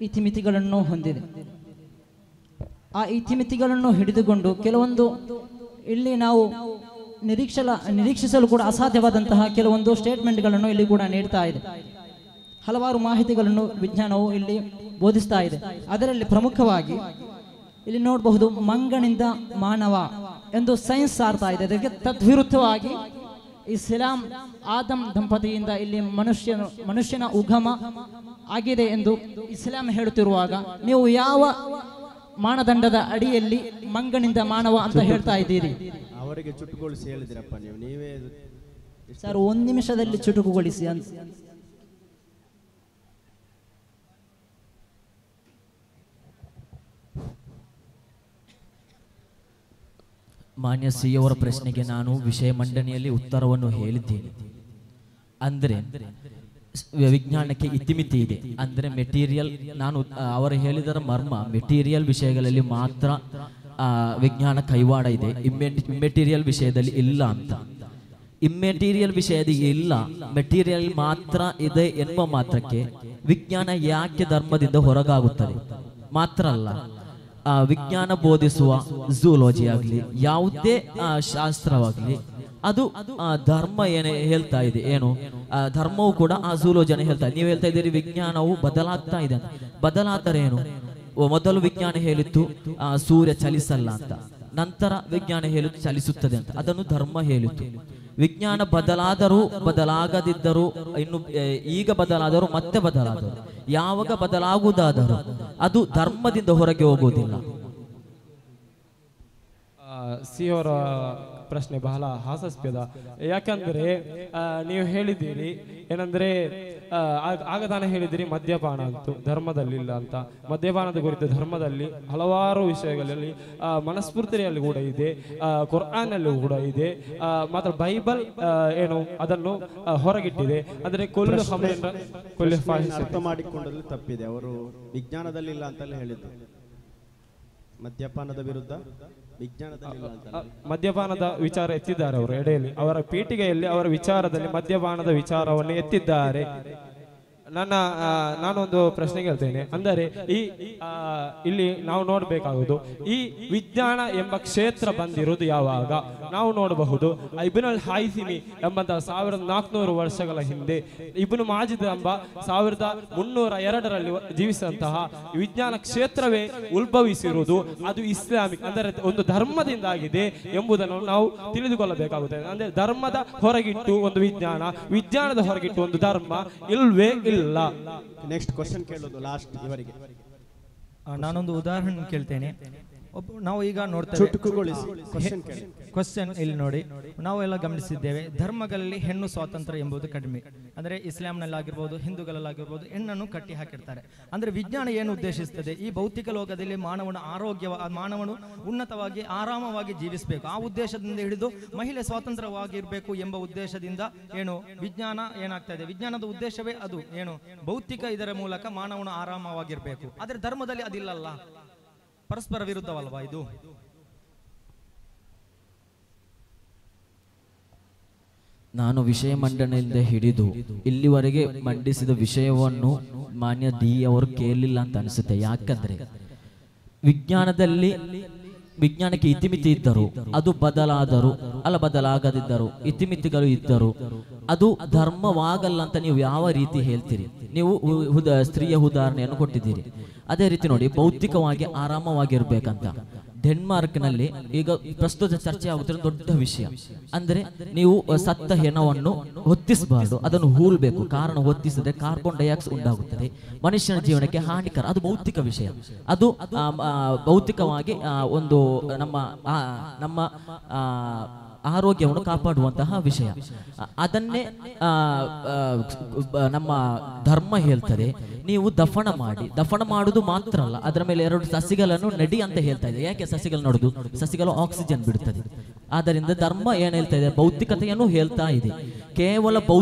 ಇತಿಮಿತಿಗಳನ್ನು ಹೊಂದಿದೆ. ಆ ಇತಿಮಿತಿಗಳನ್ನು ಹಿಡಿದುಕೊಂಡು ಕೆಲವೊಂದು ಇಲ್ಲಿ ನಾವು ನಿರೀಕ್ಷಿಸಲು ಕೂಡ ಅಸಾಧ್ಯವಾದಂತಹ ಕೆಲವೊಂದು ಸ್ಟೇಟ್ಮೆಂಟ್ಗಳನ್ನು ಇಲ್ಲಿ ಕೂಡ ನೀಡ್ತಾ ಇದೆ. ಹಲವಾರು ಮಾಹಿತಿಗಳನ್ನು ವಿಜ್ಞಾನವು ಇಲ್ಲಿ ಬೋಧಿಸ್ತಾ ಇದೆ. ಅದರಲ್ಲಿ ಪ್ರಮುಖವಾಗಿ ಇಲ್ಲಿ ನೋಡಬಹುದು, ಮಂಗನಿಂದ ಮಾನವ ಎಂದು ಸೈನ್ಸ್ ಸಾರ್ತಾ ಇದೆ. ಅದಕ್ಕೆ ತದ್ವಿರುದ್ಧವಾಗಿ ಇಸ್ಲಾಂ ಆದಮ್ ದಂಪತಿಯಿಂದ ಇಲ್ಲಿ ಮನುಷ್ಯನ ಉಗಮ ಆಗಿದೆ ಎಂದು ಇಸ್ಲಾಂ ಹೇಳುತ್ತಿರುವಾಗ ನೀವು ಯಾವ ಮಾನದಂಡದ ಅಡಿಯಲ್ಲಿ ಮಂಗನಿಂದ ಮಾನವ ಅಂತ ಹೇಳ್ತಾ ಇದ್ದೀರಿ? ಅವರಿಗೆ ಚುಟುಕುಗೊಳಿಸಿ ಹೇಳಿದಿರಪ್ಪ ನೀವೇ ಸರ್. 1 ನಿಮಿಷದಲ್ಲಿ ಚುಟುಕುಗೊಳಿಸಿ ಅಂತ. ಮಾನ್ಯ ಸಿ ಅವರ ಪ್ರಶ್ನೆಗೆ ನಾನು ವಿಷಯ ಮಂಡನೆಯಲ್ಲಿ ಉತ್ತರವನ್ನು ಹೇಳಿದ್ದೇನೆ. ಅಂದರೆ ವಿಜ್ಞಾನಕ್ಕೆ ಇತಿಮಿತಿ ಇದೆ. ಅಂದರೆ ಮೆಟೀರಿಯಲ್, ನಾನು ಅವರು ಹೇಳಿದರ ಮರ್ಮ ಮೆಟೀರಿಯಲ್ ವಿಷಯಗಳಲ್ಲಿ ಮಾತ್ರ ವಿಜ್ಞಾನ ಕೈವಾಡ ಇದೆ, ಇಮ್ಮೆಟೀರಿಯಲ್ ವಿಷಯದಲ್ಲಿ ಇಲ್ಲ ಅಂತ. ಇಮ್ಮೆಟೀರಿಯಲ್ ವಿಷಯದಲ್ಲಿ ಇಲ್ಲ, ಮೆಟೀರಿಯಲ್ ಮಾತ್ರ ಇದೆ ಎನ್ನುವ ಮಾತ್ರಕ್ಕೆ ವಿಜ್ಞಾನ ಯಾಕೆ ಧರ್ಮದಿಂದ ಹೊರಗಾಗುತ್ತದೆ? ಮಾತ್ರ ಅಲ್ಲ, ವಿಜ್ಞಾನ ಬೋಧಿಸುವ ಝೂಲೋಜಿ ಆಗಲಿ, ಯಾವುದೇ ಶಾಸ್ತ್ರವಾಗಲಿ, ಅದು ಧರ್ಮ ಏನೇ ಹೇಳ್ತಾ ಇದೆ, ಏನು ಧರ್ಮವು ಕೂಡ ಆ ಝೂಲೋಜಿಯನ್ನು ಹೇಳ್ತಾ ಇದೆ. ನೀವು ಹೇಳ್ತಾ ಇದ್ದೀರಿ ವಿಜ್ಞಾನವು ಬದಲಾಗ್ತಾ ಇದೆ. ಬದಲಾದರೆ ಏನು? ಮೊದಲು ವಿಜ್ಞಾನ ಹೇಳಿತ್ತು ಸೂರ್ಯ ಚಲಿಸಲ್ಲ ಅಂತ, ನಂತರ ವಿಜ್ಞಾನ ಹೇಳಿತ್ತು ಚಲಿಸುತ್ತದೆ ಅಂತ. ಅದನ್ನು ಧರ್ಮ ಹೇಳಿತ್ತು. ವಿಜ್ಞಾನ ಬದಲಾದರೂ ಬದಲಾಗದಿದ್ದರೂ, ಇನ್ನು ಈಗ ಬದಲಾದರೂ ಮತ್ತೆ ಬದಲಾದರು, ಯಾವಾಗ ಬದಲಾಗುವುದಾದರೂ ಅದು ಧರ್ಮದಿಂದ ಹೊರಗೆ ಹೋಗುವುದಿಲ್ಲ. ಸಿ ಅವರ ಪ್ರಶ್ನೆ ಬಹಳ ಹಾಸ್ಯಾಸ್ಪದ. ಯಾಕಂದ್ರೆ ನೀವು ಹೇಳಿದ್ದೀರಿ ಏನಂದ್ರೆ, ಆಗ ತಾನೇ ಹೇಳಿದಿರಿ ಮದ್ಯಪಾನ ಅಂತೂ ಧರ್ಮದಲ್ಲಿಲ್ಲ ಅಂತ. ಮದ್ಯಪಾನದ ಕುರಿತು ಧರ್ಮದಲ್ಲಿ ಹಲವಾರು ವಿಷಯಗಳಲ್ಲಿ ಮನಸ್ಫೂರ್ತಿಯಲ್ಲಿ ಕೂಡ ಇದೆ, ಕುರ್ಆನ್ನಲ್ಲೂ ಕೂಡ ಇದೆ, ಮಾತ್ರ ಬೈಬಲ್ ಏನು ಅದನ್ನು ಹೊರಗಿಟ್ಟಿದೆ. ಅಂದ್ರೆ ಅರ್ಥ ಮಾಡಿಕೊಂಡಲ್ಲಿ ತಪ್ಪಿದೆ. ಅವರು ವಿಜ್ಞಾನದಲ್ಲಿಲ್ಲ ಅಂತಲೇ ಹೇಳಿದ್ದು, ಮದ್ಯಪಾನದ ವಿರುದ್ಧ ಮದ್ಯಪಾನದ ವಿಚಾರ ಎತ್ತಿದ್ದಾರೆ ಅವರು ಎಡೆಯಲ್ಲಿ. ಅವರ ಪೀಠಿಗೆಯಲ್ಲಿ ಅವರ ವಿಚಾರದಲ್ಲಿ ಮದ್ಯಪಾನದ ವಿಚಾರವನ್ನು ಎತ್ತಿದ್ದಾರೆ. ನಾನೊಂದು ಪ್ರಶ್ನೆ ಕೇಳ್ತೇನೆ. ಅಂದರೆ ಇಲ್ಲಿ ನಾವು ನೋಡಬೇಕಾಗುವುದು, ಈ ವಿಜ್ಞಾನ ಎಂಬ ಕ್ಷೇತ್ರ ಬಂದಿರುವುದು ಯಾವಾಗ? ನಾವು ನೋಡಬಹುದು, ಇಬ್ನ್ ಅಲ್ ಹೈಸಿಮಿ ಎಂಬಂತಹ 1400 ವರ್ಷಗಳ ಹಿಂದೆ, ಇಬ್ನ್ ಮಾಜಿದ್ ಎಂಬ 1302ರಲ್ಲಿ ಜೀವಿಸಿದಂತಹ ವಿಜ್ಞಾನ ಕ್ಷೇತ್ರವೇ ಉದ್ಭವಿಸಿರುವುದು ಅದು ಇಸ್ಲಾಮಿಕ್, ಅಂದರೆ ಒಂದು ಧರ್ಮದಿಂದಾಗಿದೆ ಎಂಬುದನ್ನು ನಾವು ತಿಳಿದುಕೊಳ್ಳಬೇಕಾಗುತ್ತದೆ. ಅಂದ್ರೆ ಧರ್ಮದ ಹೊರಗಿಟ್ಟು ಒಂದು ವಿಜ್ಞಾನ, ವಿಜ್ಞಾನದ ಹೊರಗಿಟ್ಟು ಒಂದು ಧರ್ಮ ಇಲ್ವೇ ಇಲ್ಲ. ನೆಕ್ಸ್ಟ್ ಕ್ವಶನ್ ಕೇಳೋದು ಲಾಸ್ಟ್ ಇವರಿಗೆ. ನಾನೊಂದು ಉದಾಹರಣೆ ಕೇಳ್ತೇನೆ. ನಾವು ಈಗ ನೋಡ್ತೇವೆ, ಕ್ವಶನ್ ಇಲ್ಲಿ ನೋಡಿ, ನಾವೆಲ್ಲ ಗಮನಿಸಿದ್ದೇವೆ, ಧರ್ಮಗಳಲ್ಲಿ ಹೆಣ್ಣು ಸ್ವಾತಂತ್ರ್ಯ ಎಂಬುದು ಕಡಿಮೆ. ಅಂದರೆ ಇಸ್ಲಾಂನಲ್ಲಾಗಿರ್ಬೋದು, ಹಿಂದೂಗಳಲ್ಲಾಗಿರ್ಬೋದು, ಹೆಣ್ಣನ್ನು ಕಟ್ಟಿ ಹಾಕಿರ್ತಾರೆ. ಅಂದರೆ ವಿಜ್ಞಾನ ಏನು ಉದ್ದೇಶಿಸ್ತದೆ? ಈ ಭೌತಿಕ ಲೋಕದಲ್ಲಿ ಮಾನವನ ಮಾನವನು ಉನ್ನತವಾಗಿ ಆರಾಮವಾಗಿ ಜೀವಿಸಬೇಕು, ಆ ಉದ್ದೇಶದಿಂದ ಹಿಡಿದು ಮಹಿಳೆ ಸ್ವಾತಂತ್ರ್ಯವಾಗಿರಬೇಕು ಎಂಬ ಉದ್ದೇಶದಿಂದ ಏನು ವಿಜ್ಞಾನ ಏನಾಗ್ತಾ ಇದೆ? ವಿಜ್ಞಾನದ ಉದ್ದೇಶವೇ ಅದು, ಏನು ಭೌತಿಕ ಇದರ ಮೂಲಕ ಮಾನವನು ಆರಾಮವಾಗಿರಬೇಕು. ಆದರೆ ಧರ್ಮದಲ್ಲಿ ಅದಿಲ್ಲಲ್ಲ, ಪರಸ್ಪರ ವಿರುದ್ಧವಲ್ವಾ ಇದು? ನಾನು ವಿಷಯ ಮಂಡನೆಯಿಂದ ಹಿಡಿದು ಇಲ್ಲಿವರೆಗೆ ಮಂಡಿಸಿದ ವಿಷಯವನ್ನು ಮಾನ್ಯ ಡಿ ಅವರು ಕೇಳಲಿಲ್ಲ ಅಂತ ಅನಿಸುತ್ತೆ. ಯಾಕಂದ್ರೆ ವಿಜ್ಞಾನಕ್ಕೆ ಇತಿಮಿತಿ ಇದ್ದರು, ಅದು ಬದಲಾಗದಿದ್ದರು, ಇತಿಮಿತಿಗಳು ಇದ್ದರು, ಅದು ಧರ್ಮವಾಗಲ್ಲ ಅಂತ ನೀವು ಯಾವ ರೀತಿ ಹೇಳ್ತೀರಿ? ನೀವು ಸ್ತ್ರೀಯ ಉದಾಹರಣೆಯನ್ನು ಕೊಟ್ಟಿದ್ದೀರಿ. ಅದೇ ರೀತಿ ನೋಡಿ, ಭೌತಿಕವಾಗಿ ಆರಾಮವಾಗಿರ್ಬೇಕಂತ ಡೆನ್ಮಾರ್ಕ್ನಲ್ಲಿ ಈಗ ಪ್ರಸ್ತುತ ಚರ್ಚೆ ಆಗುತ್ತಿರೋ ದೊಡ್ಡ ವಿಷಯ ಅಂದ್ರೆ ನೀವು ಸತ್ತ ಹೆಣವನ್ನು ಹೊತ್ತಿಸಬಾರ್ದು, ಅದನ್ನು ಹೂಲ್ಬೇಕು. ಕಾರಣ ಹೊತ್ತಿಸಿದ್ರೆ ಕಾರ್ಬನ್ ಡೈಆಕ್ಸೈಡ್ ಉಂಟಾಗುತ್ತದೆ, ಮನುಷ್ಯನ ಜೀವನಕ್ಕೆ ಹಾನಿಕರ. ಅದು ಭೌತಿಕ ವಿಷಯ, ಅದು ಭೌತಿಕವಾಗಿ ಒಂದು ನಮ್ಮ ಆರೋಗ್ಯವನ್ನು ಕಾಪಾಡುವಂತಹ ವಿಷಯ. ಅದನ್ನೇ ನಮ್ಮ ಧರ್ಮ ಹೇಳ್ತದೆ, ನೀವು ದಫನ ಮಾಡಿ. ದಫನ ಮಾಡುವುದು ಮಾತ್ರ ಅಲ್ಲ, ಅದರ ಮೇಲೆ 2 ಸಸಿಗಳನ್ನು ನಡಿ ಅಂತ ಹೇಳ್ತಾ ಇದೆ. ಯಾಕೆ ಸಸಿಗಳು ನಡುದು? ಸಸಿಗಳು ಆಕ್ಸಿಜನ್ ಬಿಡುತ್ತದೆ. ಆದ್ದರಿಂದ ಧರ್ಮ ಏನ್ ಹೇಳ್ತಾ ಇದೆ? ಭೌತಿಕತೆಯನ್ನು ಹೇಳ್ತಾ ಇದೆ. ಕೇವಲ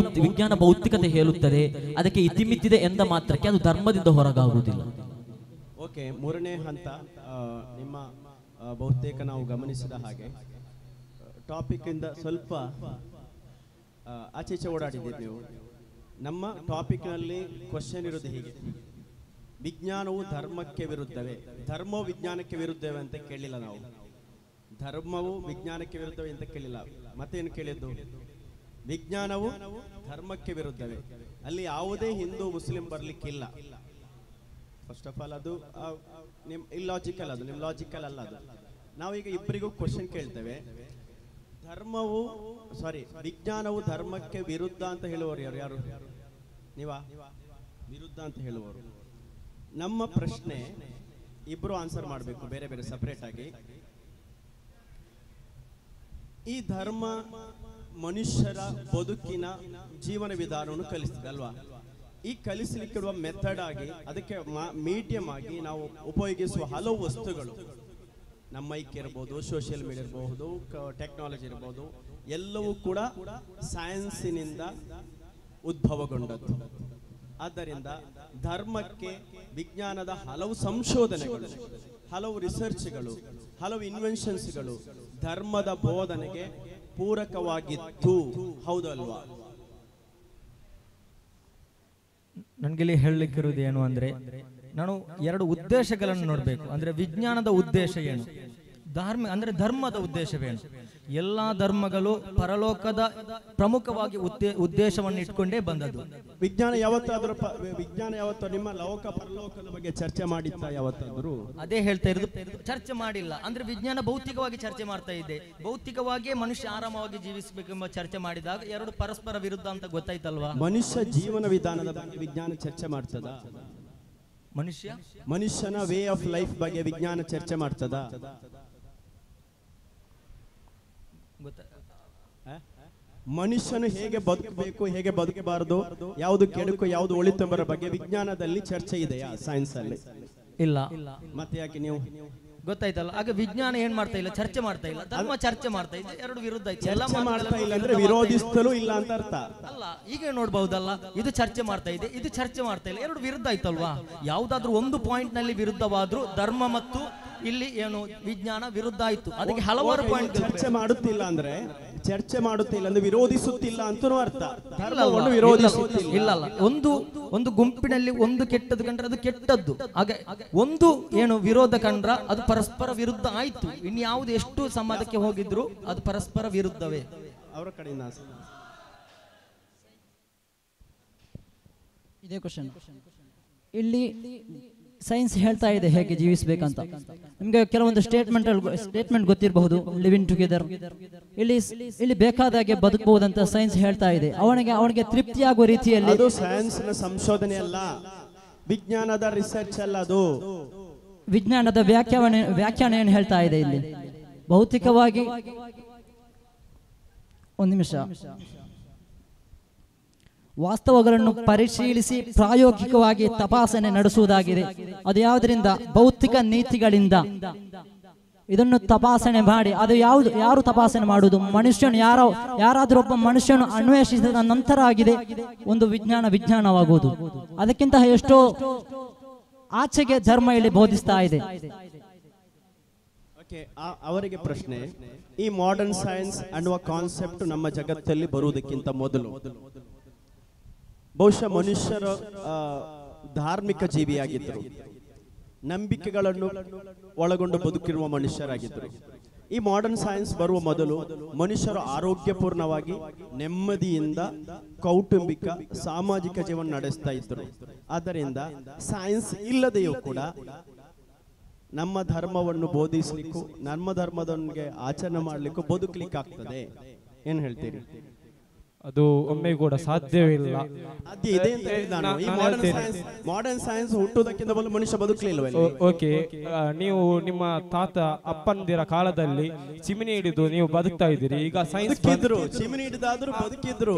ವಿಜ್ಞಾನ ಭೌತಿಕತೆ ಹೇಳುತ್ತದೆ, ಅದಕ್ಕೆ ಇತಿಮಿತಿದೆ ಎಂದ ಮಾತ್ರಕ್ಕೆ ಅದು ಧರ್ಮದಿಂದ ಹೊರಗಾಗುವುದಿಲ್ಲ. ಓಕೆ, 3ನೇ ಹಂತ ನಿಮ್ಮ ಬಹುತೇಕ ನಾವು ಗಮನಿಸಿದ ಹಾಗೆ ಟಾಪಿಕ್ ಇಂದ ಸ್ವಲ್ಪ ಆಚೀಚೆ ಓಡಾಡಿದ್ದೀರಿ ನೀವು. ನಮ್ಮ ಟಾಪಿಕ್ನಲ್ಲಿ ಕ್ವಶನ್ ಇರೋದು ಹೀಗೆ: ವಿಜ್ಞಾನವು ಧರ್ಮಕ್ಕೆ ವಿರುದ್ಧವೇ? ಧರ್ಮವು ವಿಜ್ಞಾನಕ್ಕೆ ವಿರುದ್ಧವೇ ಅಂತ ಕೇಳಿಲ್ಲ ನಾವು. ಧರ್ಮವು ವಿಜ್ಞಾನಕ್ಕೆ ವಿರುದ್ಧವೇ ಅಂತ ಕೇಳಿಲ್ಲ. ಮತ್ತೇನು ಕೇಳಿದ್ದು? ವಿಜ್ಞಾನವು ಧರ್ಮಕ್ಕೆ ವಿರುದ್ಧವೇ? ಅಲ್ಲಿ ಯಾವುದೇ ಹಿಂದೂ ಮುಸ್ಲಿಂ ಬರ್ಲಿಕ್ಕಿಲ್ಲ. ಫಸ್ಟ್ ಆಫ್ ಆಲ್ ಅದು ಇಲ್ಲಾಜಿಕಲ್, ಅದು ನಿಮ್ಮ ಲಾಜಿಕಲ್ ಅಲ್ಲ. ಅದು ನಾವೀಗ ಇಬ್ಬರಿಗೂ ಕ್ವಶನ್ ಕೇಳ್ತೇವೆ. ವಿಜ್ಞಾನವು ಧರ್ಮಕ್ಕೆ ವಿರುದ್ಧ ಅಂತ ಹೇಳುವವರು ಯಾರು? ನೀವಾ? ವಿರುದ್ಧ ಅಂತ ಹೇಳುವವರು. ನಮ್ಮ ಪ್ರಶ್ನೆ ಇಬ್ರು ಆನ್ಸರ್ ಮಾಡಬೇಕು, ಬೇರೆ ಬೇರೆ ಸಪರೇಟ್ ಆಗಿ. ಈ ಧರ್ಮ ಮನುಷ್ಯರ ಬದುಕಿನ ಜೀವನ ವಿಧಾನವನ್ನು ಕಲಿಸ್ತದೆ ಅಲ್ವಾ? ಈ ಕಲಿಸಲಿಕ್ಕಿರುವ ಮೆಥಡ್ ಆಗಿ, ಅದಕ್ಕೆ ಮೀಡಿಯಂ ಆಗಿ ನಾವು ಉಪಯೋಗಿಸುವ ಹಲವು ವಸ್ತುಗಳು, ನಮ್ಮ ಮೈಕ್ ಇರ್ಬೋದು, ಸೋಷಿಯಲ್ ಮೀಡಿಯಾ ಇರಬಹುದು, ಟೆಕ್ನಾಲಜಿ ಇರಬಹುದು, ಎಲ್ಲವೂ ಕೂಡ ಸೈನ್ಸಿನಿಂದ ಉದ್ಭವಗೊಂಡದ್ದು. ಆದ್ದರಿಂದ ಧರ್ಮಕ್ಕೆ ವಿಜ್ಞಾನದ ಹಲವು ಸಂಶೋಧನೆಗಳು, ಹಲವು ರಿಸರ್ಚ್ಗಳು, ಹಲವು ಇನ್ವೆನ್ಷನ್ಸ್ಗಳು ಧರ್ಮದ ಬೋಧನೆಗೆ ಪೂರಕವಾಗಿತ್ತು. ಹೌದಲ್ವಾ? ನನಗಿಲ್ಲಿ ಹೇಳಲಿಕ್ಕಿರುವುದು ಏನು ಅಂದರೆ, ನಾನು 2 ಉದ್ದೇಶಗಳನ್ನು ನೋಡಬೇಕು. ಅಂದರೆ ವಿಜ್ಞಾನದ ಉದ್ದೇಶ ಏನು, ಅಂದ್ರೆ ಧರ್ಮದ ಉದ್ದೇಶವೇನು. ಎಲ್ಲಾ ಧರ್ಮಗಳು ಪರಲೋಕದ ಪ್ರಮುಖವಾಗಿ ಉದ್ದೇಶವನ್ನು ಇಟ್ಕೊಂಡೇ ಬಂದದ್ದು. ವಿಜ್ಞಾನ ಯಾವತ್ತಾದ್ರೂ ನಿಮ್ಮ ಲೋಕ ಪರಲೋಕದ ಬಗ್ಗೆ ಚರ್ಚೆ ಮಾಡಿತ್ತ ಯಾವತ್ತಾದ್ರೂ? ಅದೇ ಹೇಳ್ತಾ ಇರೋದು, ಚರ್ಚೆ ಮಾಡಿಲ್ಲ. ಅಂದ್ರೆ ವಿಜ್ಞಾನ ಭೌತಿಕವಾಗಿ ಚರ್ಚೆ ಮಾಡ್ತಾ ಇದೆ. ಭೌತಿಕವಾಗಿಯೇ ಮನುಷ್ಯ ಆರಾಮವಾಗಿ ಜೀವಿಸಬೇಕೆಂಬ ಚರ್ಚೆ ಮಾಡಿದಾಗ 2 ಪರಸ್ಪರ ವಿರುದ್ಧ ಅಂತ ಗೊತ್ತಾಯ್ತಲ್ವಾ? ಮನುಷ್ಯ ಜೀವನ ವಿಧಾನದ ಬಗ್ಗೆ ವಿಜ್ಞಾನ ಚರ್ಚೆ ಮಾಡ್ತದ? ಮನುಷ್ಯನ ವೇ ಆಫ್ ಲೈಫ್ ಬಗ್ಗೆ ವಿಜ್ಞಾನ ಚರ್ಚೆ ಮಾಡ್ತದ? ಮನುಷ್ಯನು ಹೇಗೆ ಬದುಕಬೇಕು, ಹೇಗೆ ಬದುಕಬಾರದು, ಯಾವುದು ಕೆಡುಕು, ಯಾವುದು ಒಳಿತೆಂಬರ ಬಗ್ಗೆ ವಿಜ್ಞಾನದಲ್ಲಿ ಚರ್ಚೆ ಇದೆಯಾ ಸೈನ್ಸ್ ಅಲ್ಲಿ? ಇಲ್ಲ. ಮತ್ತೆ ಯಾಕೆ ನೀವು? ಗೊತ್ತಾಯ್ತಲ್ಲ, ಆಗ ವಿಜ್ಞಾನ ಏನ್ ಮಾಡ್ತಾ ಇಲ್ಲ, ಚರ್ಚೆ ಮಾಡ್ತಾ ಇಲ್ಲ. ಧರ್ಮ ಚರ್ಚೆ ಮಾಡ್ತಾ ಇದೆ, 2 ವಿರುದ್ಧ ಐತೆ. ಚರ್ಚೆ ಮಾಡ್ತಾ ಇಲ್ಲ ಅಂದ್ರೆ ವಿರೋಧಿಸಲು ಇಲ್ಲ ಅಂತ ಅರ್ಥ ಅಲ್ಲ. ಈಗ ನೋಡ್ಬಹುದಲ್ಲ, ಇದು ಚರ್ಚೆ ಮಾಡ್ತಾ ಇದೆ, ಇದು ಚರ್ಚೆ ಮಾಡ್ತಾ ಇಲ್ಲ, 2 ವಿರುದ್ಧ ಆಯ್ತಲ್ವಾ? ಯಾವ್ದಾದ್ರು ಒಂದು ಪಾಯಿಂಟ್ ನಲ್ಲಿ ವಿರುದ್ಧವಾದ್ರೂ ಧರ್ಮ ಮತ್ತು ಇಲ್ಲಿ ಏನು ವಿಜ್ಞಾನ ವಿರುದ್ಧ ಆಯ್ತು. ಅದಕ್ಕೆ ಹಲವಾರು ಪಾಯಿಂಟ್. ಚರ್ಚೆ ಮಾಡುತ್ತಿಲ್ಲ ಅಂದ್ರೆ ವಿರೋಧಿಸುತ್ತಿಲ್ಲ ಅಂತನೂ ಅರ್ಥ. ಧರ್ಮವನ್ನು ವಿರೋಧಿಸುತ್ತಿಲ್ಲ. ಇಲ್ಲ, ಒಂದು ಗುಂಪಿನಲ್ಲಿ ಒಂದು ಕೆಟ್ಟದ್ದು ಕಂಡ್ರೆ ಅದು ಕೆಟ್ಟದ್ದು. ಹಾಗೆ ಒಂದು ಏನು ವಿರೋಧ ಕಂಡ್ರ ಅದು ಪರಸ್ಪರ ವಿರುದ್ಧ ಆಯ್ತು. ಇನ್ಯಾವುದು ಎಷ್ಟು ಸಮಾಜಕ್ಕೆ ಹೋಗಿದ್ರು ಅದು ಪರಸ್ಪರ ವಿರುದ್ಧವೇ. ಅವರ ಕಡೆಯಿಂದ ಇದೇ ಕ್ವಶನ್. ಇಲ್ಲಿ ಸೈನ್ಸ್ ಹೇಳ್ತಾ ಇದೆ ಹೇಗೆ ಜೀವಿಸಬೇಕಂತ. ನಿಮ್ಗೆ ಕೆಲವೊಂದು ಸ್ಟೇಟ್ಮೆಂಟ್ ಗೊತ್ತಿರಬಹುದು. ಲಿವ್ ಇನ್ ಟುಗೆದರ್, ಇಲ್ಲಿ ಬೇಕಾದಾಗೆ ಬದುಕಬಹುದಂತ ಸೈನ್ಸ್ ಹೇಳ್ತಾ ಇದೆ. ಅವನಿಗೆ ತೃಪ್ತಿಯಾಗುವ ರೀತಿಯಲ್ಲಿ. ಅದು ಸೈನ್ಸ್ ನ ಸಂಶೋಧನೆ ಅಲ್ಲ, ವಿಜ್ಞಾನದ ರಿಸರ್ಚ್ ಅಲ್ಲ, ಅದು ವಿಜ್ಞಾನದ ವ್ಯಾಖ್ಯಾನ ಏನು ಹೇಳ್ತಾ ಇದೆ ಇಲ್ಲಿ? ಭೌತಿಕವಾಗಿ ಒಂದು ನಿಮಿಷ, ವಾಸ್ತವಗಳನ್ನು ಪರಿಶೀಲಿಸಿ ಪ್ರಾಯೋಗಿಕವಾಗಿ ತಪಾಸಣೆ ನಡೆಸುವುದಾಗಿದೆ. ಅದು ಯಾವುದರಿಂದ? ಭೌತಿಕ ನೀತಿಗಳಿಂದ. ಇದನ್ನು ತಪಾಸಣೆ ಮಾಡಿ, ಅದು ಯಾರು ತಪಾಸಣೆ ಮಾಡುವುದು? ಮನುಷ್ಯನು. ಯಾರಾದ್ರೂ ಒಬ್ಬ ಮನುಷ್ಯನು ಅನ್ವೇಷಿಸಿದ ನಂತರ ಆಗಿದೆ ಒಂದು ವಿಜ್ಞಾನವಾಗುವುದು. ಅದಕ್ಕಿಂತ ಎಷ್ಟೋ ಆಚೆಗೆ ಧರ್ಮ ಇಲ್ಲಿ ಬೋಧಿಸ್ತಾ ಇದೆ. ಅವರಿಗೆ ಪ್ರಶ್ನೆ, ಈ ಮಾಡರ್ನ್ ಸೈನ್ಸ್ ಅನ್ನುವ ಕಾನ್ಸೆಪ್ಟ್ ನಮ್ಮ ಜಗತ್ತಲ್ಲಿ ಬರುವುದಕ್ಕಿಂತ ಮೊದಲು ಬಹುಶಃ ಮನುಷ್ಯರ ಧಾರ್ಮಿಕ ಜೀವಿಯಾಗಿದ್ದರು, ನಂಬಿಕೆಗಳನ್ನು ಒಳಗೊಂಡು ಬದುಕಿರುವ ಮನುಷ್ಯರಾಗಿದ್ದರು. ಈ ಮಾಡರ್ನ್ ಸೈನ್ಸ್ ಬರುವ ಮೊದಲು ಮನುಷ್ಯರು ಆರೋಗ್ಯಪೂರ್ಣವಾಗಿ ನೆಮ್ಮದಿಯಿಂದ ಕೌಟುಂಬಿಕ ಸಾಮಾಜಿಕ ಜೀವನ ನಡೆಸ್ತಾ ಇದ್ದರು. ಆದ್ದರಿಂದ ಸೈನ್ಸ್ ಇಲ್ಲದೆಯೂ ಕೂಡ ನಮ್ಮ ಧರ್ಮವನ್ನು ಬೋಧಿಸ್ಲಿಕ್ಕೂ ನಮ್ಮ ಧರ್ಮದೊಂದಿಗೆ ಆಚರಣೆ ಮಾಡ್ಲಿಕ್ಕೂ ಬದುಕಲಿಕ್ಕೆ ಆಗ್ತದೆ? ಏನ್ ಹೇಳ್ತೀರಿ? ಅದು ಒಮ್ಮೆ ಕೂಡ ಸಾಧ್ಯವೇ ಇಲ್ಲ. ಅದೇ ಇದೆ ಅಂತ ಹೇಳಿದ ನಾನು. ಈ ಮಾಡರ್ನ್ ಸೈನ್ಸ್ ಹುಟ್ಟುವುದಕ್ಕಿಂತ ಮೊದಲು ಮನುಷ್ಯ ಬದುಕಲಿಲ್ವ? ಓಕೆ, ನೀವು ನಿಮ್ಮ ತಾತ ಅಪ್ಪಂದಿರ ಕಾಲದಲ್ಲಿ ಚಿಮಿನಿ ಹಿಡಿದು ನೀವು ಬದುಕ್ತಾ ಇದ್ದೀರಿ. ಈಗ ಸೈನ್ಸ್ ಚಿಮಿನಿ ಹಿಡಿದಾದ್ರೂ ಬದುಕಿದ್ರು.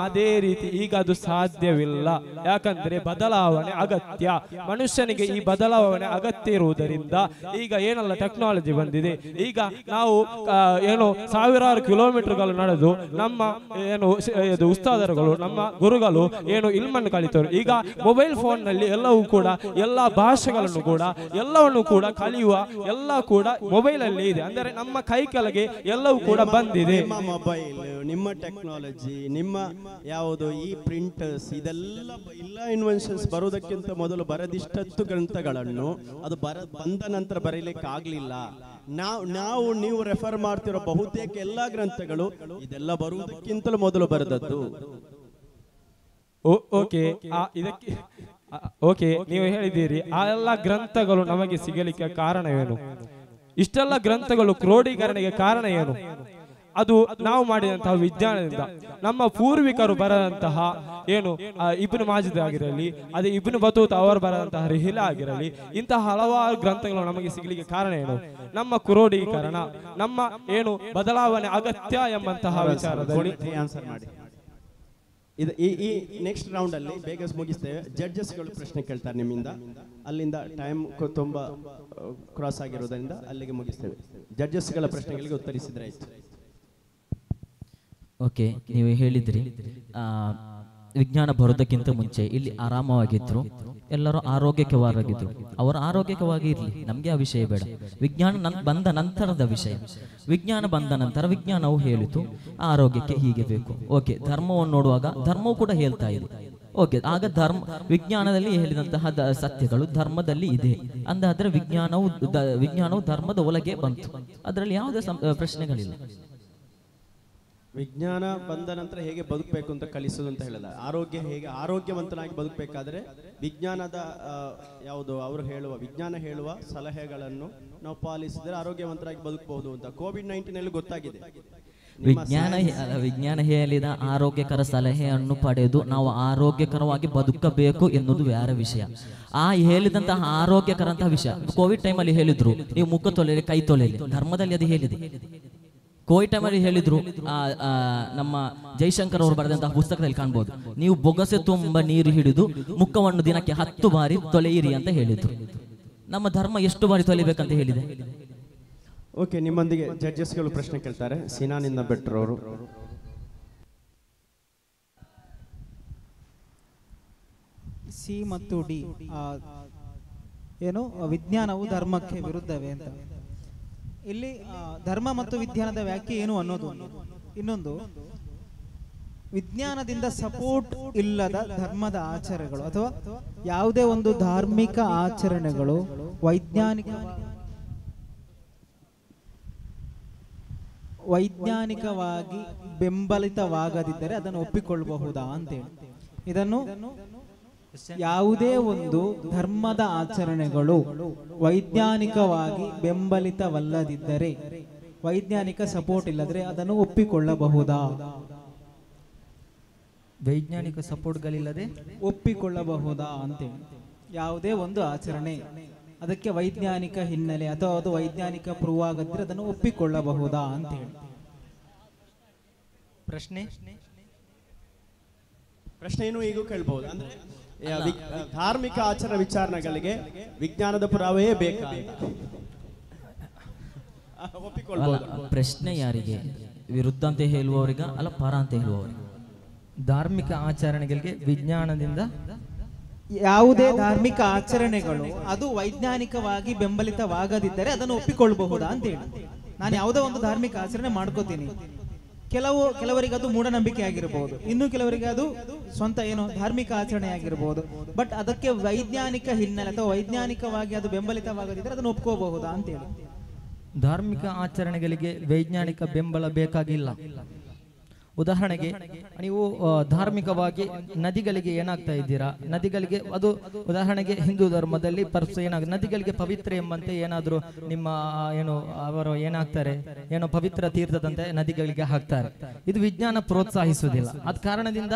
ಅದೇ ರೀತಿ ಈಗ ಅದು ಸಾಧ್ಯವಿಲ್ಲ. ಯಾಕಂದ್ರೆ ಬದಲಾವಣೆ ಅಗತ್ಯ. ಮನುಷ್ಯನಿಗೆ ಈ ಬದಲಾವಣೆ ಅಗತ್ಯ ಇರುವುದರಿಂದ ಈಗ ಏನೆಲ್ಲ ಟೆಕ್ನಾಲಜಿ ಬಂದಿದೆ. ಈಗ ನಾವು ಏನು ಸಾವಿರಾರು ಕಿಲೋಮೀಟರ್ಗಳು ನಡೆದು ನಮ್ಮ ಏನು ಉಸ್ತಾದರುಗಳು ನಮ್ಮ ಗುರುಗಳು ಏನು ಇಲ್ಮನ್ನು ಕಲಿತರು. ಈಗ ಮೊಬೈಲ್ ಫೋನ್ ನಲ್ಲಿ ಎಲ್ಲವೂ ಕೂಡ ಎಲ್ಲ ಭಾಷೆಗಳನ್ನು ಕೂಡ ಎಲ್ಲವನ್ನು ಕೂಡ ಕಲಿಯುವ ಎಲ್ಲ ಕೂಡ ಮೊಬೈಲ್ ಅಲ್ಲಿ ಇದೆ. ಅಂದರೆ ನಮ್ಮ ಕೈ ಕೆಳಗೆ ಎಲ್ಲವೂ ಕೂಡ ಬಂದಿದೆ. ನಿಮ್ಮ ಮೊಬೈಲ್, ನಿಮ್ಮ ಟೆಕ್ನಾಲಜಿ, ನಿಮ್ಮ ಯಾವುದು ಈ ಪ್ರಿಂಟರ್ಸ್, ಇದೆಲ್ಲ ಇನ್ವೆನ್ಷನ್ಸ್ ಬರುವುದಕ್ಕಿಂತ ಮೊದಲು ಬರದಿಷ್ಟತ್ತು ಗ್ರಂಥಗಳನ್ನು ಅದು ಬಂದ ನಂತರ ಬರೀಲಿಕ್ಕೆ ಆಗ್ಲಿಲ್ಲ. ನಾವು ನೀವು ರೆಫರ್ ಮಾಡ್ತಿರೋ ಬಹುತೇಕ ಎಲ್ಲಾ ಗ್ರಂಥಗಳು ಇದೆಲ್ಲ ಬರುವುದಕ್ಕಿಂತಲೂ ಮೊದಲು ಬರೆದದ್ದು. ಓಕೆ, ನೀವು ಹೇಳಿದ್ದೀರಿ ಆ ಎಲ್ಲ ಗ್ರಂಥಗಳು ನಮಗೆ ಸಿಗಲಿಕ್ಕೆ ಕಾರಣವೇನು? ಇಷ್ಟೆಲ್ಲ ಗ್ರಂಥಗಳು ಕ್ರೋಢೀಕರಣೆಗೆ ಕಾರಣ ಏನು? ಅದು ನಾವು ಮಾಡಿದಂತಹ ವಿಜ್ಞಾನದಿಂದ. ನಮ್ಮ ಪೂರ್ವಿಕರು ಬರೆದಂತಹ ಏನು ಇಬ್ನು ಮಾಜಿದ್ ಆಗಿರಲಿ, ಅದೇ ಇಬ್ನು ಬತೂತ ಅವರು ಬರೆದಂತಹ ರಿಹಿಲ ಆಗಿರಲಿ, ಇಂತಹ ಹಲವಾರು ಗ್ರಂಥಗಳು ನಮಗೆ ಸಿಗಲಿಕ್ಕೆ ಕಾರಣ ಏನು? ನಮ್ಮ ಕ್ರೋಢೀಕರಣ, ನಮ್ಮ ಏನು ಬದಲಾವಣೆ ಅಗತ್ಯ ಎಂಬಂತಹ ವಿಚಾರದಲ್ಲಿ ಆನ್ಸರ್ ಮಾಡಿ. ಈ ನೆಕ್ಸ್ಟ್ ರೌಂಡ್ ಅಲ್ಲಿ ಬೇಗ ಮುಗಿಸ್ತೇವೆ. ಜಡ್ಜಸ್ಗಳು ಪ್ರಶ್ನೆ ಕೇಳ್ತಾರೆ ನಿಮ್ಮಿಂದ. ಅಲ್ಲಿಂದ ಟೈಮ್ ತುಂಬಾ ಕ್ರಾಸ್ ಆಗಿರೋದ್ರಿಂದ ಅಲ್ಲಿಗೆ ಮುಗಿಸ್ತೇವೆ. ಜಡ್ಜಸ್ಗಳ ಪ್ರಶ್ನೆಗಳಿಗೆ ಉತ್ತರಿಸಿದ್ರೆ ಆಯ್ತು. ಓಕೆ, ನೀವು ಹೇಳಿದ್ರಿ ವಿಜ್ಞಾನ ಬರೋದಕ್ಕಿಂತ ಮುಂಚೆ ಇಲ್ಲಿ ಆರಾಮವಾಗಿದ್ರು, ಎಲ್ಲರೂ ಆರೋಗ್ಯಕವಾಗಿದ್ರು. ಅವರು ಆರೋಗ್ಯಕವಾಗಿ ಇರಲಿ, ನಮಗೆ ಆ ವಿಷಯ ಬೇಡ. ವಿಜ್ಞಾನ ಬಂದ ನಂತರದ ವಿಷಯ. ವಿಜ್ಞಾನ ಬಂದ ನಂತರ ವಿಜ್ಞಾನವು ಹೇಳಿತು ಆರೋಗ್ಯಕ್ಕೆ ಹೀಗೆ ಬೇಕು. ಓಕೆ, ಧರ್ಮವನ್ನು ನೋಡುವಾಗ ಧರ್ಮವು ಕೂಡ ಹೇಳ್ತಾ ಇದೆ. ಓಕೆ, ಆಗ ವಿಜ್ಞಾನದಲ್ಲಿ ಹೇಳಿದಂತಹ ಸತ್ಯಗಳು ಧರ್ಮದಲ್ಲಿ ಇದೆ ಅಂದಾದ್ರೆ ವಿಜ್ಞಾನವು ಧರ್ಮದ ಒಳಗೆ ಬಂತು. ಅದರಲ್ಲಿ ಯಾವುದೇ ಪ್ರಶ್ನೆಗಳಿಲ್ಲ. ವಿಜ್ಞಾನ ಬಂದ ನಂತರ ಹೇಗೆ ಬದುಕಬೇಕು ಅಂತ ಕಲಿಸೋದು ಅಂತ ಹೇಳಲ್ಲ. ಹೇಗೆ ಆರೋಗ್ಯವಂತನಾಗಿ ಬದುಕಬೇಕಾದ್ರೆ ವಿಜ್ಞಾನದ ಯಾವುದು ವಿಜ್ಞಾನ ಹೇಳುವ ಸಲಹೆಗಳನ್ನು ನಾವು ಪಾಲಿಸಿದ್ರೆ ಆರೋಗ್ಯವಂತರಾಗಿ ಬದುಕಬಹುದು ಅಂತ ಕೋವಿಡ್-19 ಗೊತ್ತಾಗಿದೆ. ವಿಜ್ಞಾನ ಹೇಳಿದ ಆರೋಗ್ಯಕರ ಸಲಹೆಯನ್ನು ಪಡೆದು ನಾವು ಆರೋಗ್ಯಕರವಾಗಿ ಬದುಕಬೇಕು ಎನ್ನುವುದು ಬೇರೆ ವಿಷಯ. ಆ ಹೇಳಿದಂತಹ ಆರೋಗ್ಯಕರ ಅಂತ ವಿಷಯ ಕೋವಿಡ್ ಟೈಮಲ್ಲಿ ಹೇಳಿದ್ರು, ನೀವು ಮುಖ ತೊಳೆಯಲಿ, ಕೈ ತೊಳೆಯಲಿ. ಧರ್ಮದಲ್ಲಿ ಅದು ಹೇಳಿದೆ. ಕೋವಿಡ್ ಟೈಮಲ್ಲಿ ಹೇಳಿದ್ರು, ನಮ್ಮ ಜೈಶಂಕರ್ ಅವರು ಬರೆದಂತಹ ಪುಸ್ತಕದಲ್ಲಿ ಕಾಣ್ಬೋದು, ನೀವು ಬೊಗಸೆ ತುಂಬ ನೀರು ಹಿಡಿದು ಮುಖವನ್ನು ದಿನಕ್ಕೆ 10 ಬಾರಿ ತೊಳೆಯಿರಿ ಅಂತ ಹೇಳಿದ್ರು. ನಮ್ಮ ಧರ್ಮ ಎಷ್ಟು ಬಾರಿ ತೊಳಿಬೇಕಂತ ಹೇಳಿದೆ? ಓಕೆ, ನಿಮ್ಮೊಂದಿಗೆ ಜಡ್ಜಸ್ಗಳು ಪ್ರಶ್ನೆ ಕೇಳ್ತಾರೆ. ಸಿನಾನಿಂದ ಬೆಟ್ರ್ ಅವರು. ಸಿ ಮತ್ತು ಡಿ ಏನು ವಿಜ್ಞಾನವು ಧರ್ಮಕ್ಕೆ ವಿರುದ್ಧವೇ ಅಂತ. ಇಲ್ಲಿ ಧರ್ಮ ಮತ್ತು ವಿಜ್ಞಾನದ ವ್ಯಾಖ್ಯೆ ಏನು ಅನ್ನೋದು. ಇನ್ನೊಂದು, ವಿಜ್ಞಾನದಿಂದ ಸಪೋರ್ಟ್ ಇಲ್ಲದ ಧರ್ಮದ ಆಚರಣೆಗಳು ಅಥವಾ ಯಾವುದೇ ಒಂದು ಧಾರ್ಮಿಕ ಆಚರಣೆಗಳು ವೈಜ್ಞಾನಿಕವಾಗಿ ಬೆಂಬಲಿತವಾಗದಿದ್ದರೆ ಅದನ್ನು ಒಪ್ಪಿಕೊಳ್ಳಬಹುದಾ ಅಂತೇಳಿ. ಇದನ್ನು ಯಾವುದೇ ಒಂದು ಧರ್ಮದ ಆಚರಣೆಗಳು ವೈಜ್ಞಾನಿಕವಾಗಿ ಬೆಂಬಲಿತವಲ್ಲದಿದ್ದರೆ, ವೈಜ್ಞಾನಿಕ ಸಪೋರ್ಟ್ ಇಲ್ಲದ್ರೆ ಅದನ್ನು ಒಪ್ಪಿಕೊಳ್ಳಬಹುದಾ? ವೈಜ್ಞಾನಿಕ ಸಪೋರ್ಟ್ಗಳಿಲ್ಲದೆ ಒಪ್ಪಿಕೊಳ್ಳಬಹುದಾ ಅಂತೇಳಿ. ಯಾವುದೇ ಒಂದು ಆಚರಣೆ ಅದಕ್ಕೆ ವೈಜ್ಞಾನಿಕ ಹಿನ್ನೆಲೆ ಅಥವಾ ಅದು ವೈಜ್ಞಾನಿಕ ಪ್ರೂವ್ ಆಗದಿದ್ರೆ ಅದನ್ನು ಒಪ್ಪಿಕೊಳ್ಳಬಹುದಾ ಅಂತೇಳಿ. ಪ್ರಶ್ನೆಯನ್ನು ಈಗ ಕೇಳಬಹುದು. ಅಂದ್ರೆ ಧಾರ್ಮಿಕ ಆಚರಣೆ ವಿಚಾರಣೆಗಳಿಗೆ ವಿಜ್ಞಾನದ ಪುರಾವೆಯೇ ಬೇಕಾ? ಪ್ರಶ್ನೆ ಯಾರಿಗೆ? ವಿರುದ್ಧ ಅಂತ ಹೇಳುವವರಿಗ ಅಲ್ಲ ಪರ ಅಂತ ಹೇಳುವವರಿಗೆ? ಧಾರ್ಮಿಕ ಆಚರಣೆಗಳಿಗೆ ವಿಜ್ಞಾನದಿಂದ ಯಾವುದೇ ಧಾರ್ಮಿಕ ಆಚರಣೆಗಳು ಅದು ವೈಜ್ಞಾನಿಕವಾಗಿ ಬೆಂಬಲಿತವಾಗದಿದ್ದರೆ ಅದನ್ನು ಒಪ್ಪಿಕೊಳ್ಳಬಹುದಾ ಅಂತೇಳಿ. ನಾನು ಯಾವುದೋ ಒಂದು ಧಾರ್ಮಿಕ ಆಚರಣೆ ಮಾಡ್ಕೋತೀನಿ, ಕೆಲವರಿಗೆ ಅದು ಮೂಢನಂಬಿಕೆ ಆಗಿರಬಹುದು, ಇನ್ನು ಕೆಲವರಿಗೆ ಅದು ಸ್ವಂತ ಧಾರ್ಮಿಕ ಆಚರಣೆ ಆಗಿರಬಹುದು. ಬಟ್ ಅದಕ್ಕೆ ವೈಜ್ಞಾನಿಕ ಹಿನ್ನೆಲೆ ಅಥವಾ ವೈಜ್ಞಾನಿಕವಾಗಿ ಅದು ಬೆಂಬಲಿತವಾಗದಿದ್ದರೆ ಅದನ್ನು ಒಪ್ಕೋಬಹುದಾ ಅಂತೇಳಿ. ಧಾರ್ಮಿಕ ಆಚರಣೆಗಳಿಗೆ ವೈಜ್ಞಾನಿಕ ಬೆಂಬಲ ಬೇಕಾಗಿಲ್ಲ. ಉದಾಹರಣೆಗೆ ನೀವು ಧಾರ್ಮಿಕವಾಗಿ ನದಿಗಳಿಗೆ ಏನಾಗ್ತಾ ಇದ್ದೀರಾ, ನದಿಗಳಿಗೆ ಅದು ಉದಾಹರಣೆಗೆ ಹಿಂದೂ ಧರ್ಮದಲ್ಲಿ ನದಿಗಳಿಗೆ ಪವಿತ್ರ ಎಂಬಂತೆ ಏನಾದರೂ ನಿಮ್ಮ ಏನು ಅವರು ಏನಾಗ್ತಾರೆ ಏನೋ ಪವಿತ್ರ ತೀರ್ಥದಂತೆ ನದಿಗಳಿಗೆ ಹಾಕ್ತಾರೆ. ಇದು ವಿಜ್ಞಾನ ಪ್ರೋತ್ಸಾಹಿಸುವುದಿಲ್ಲ. ಆದ ಕಾರಣದಿಂದ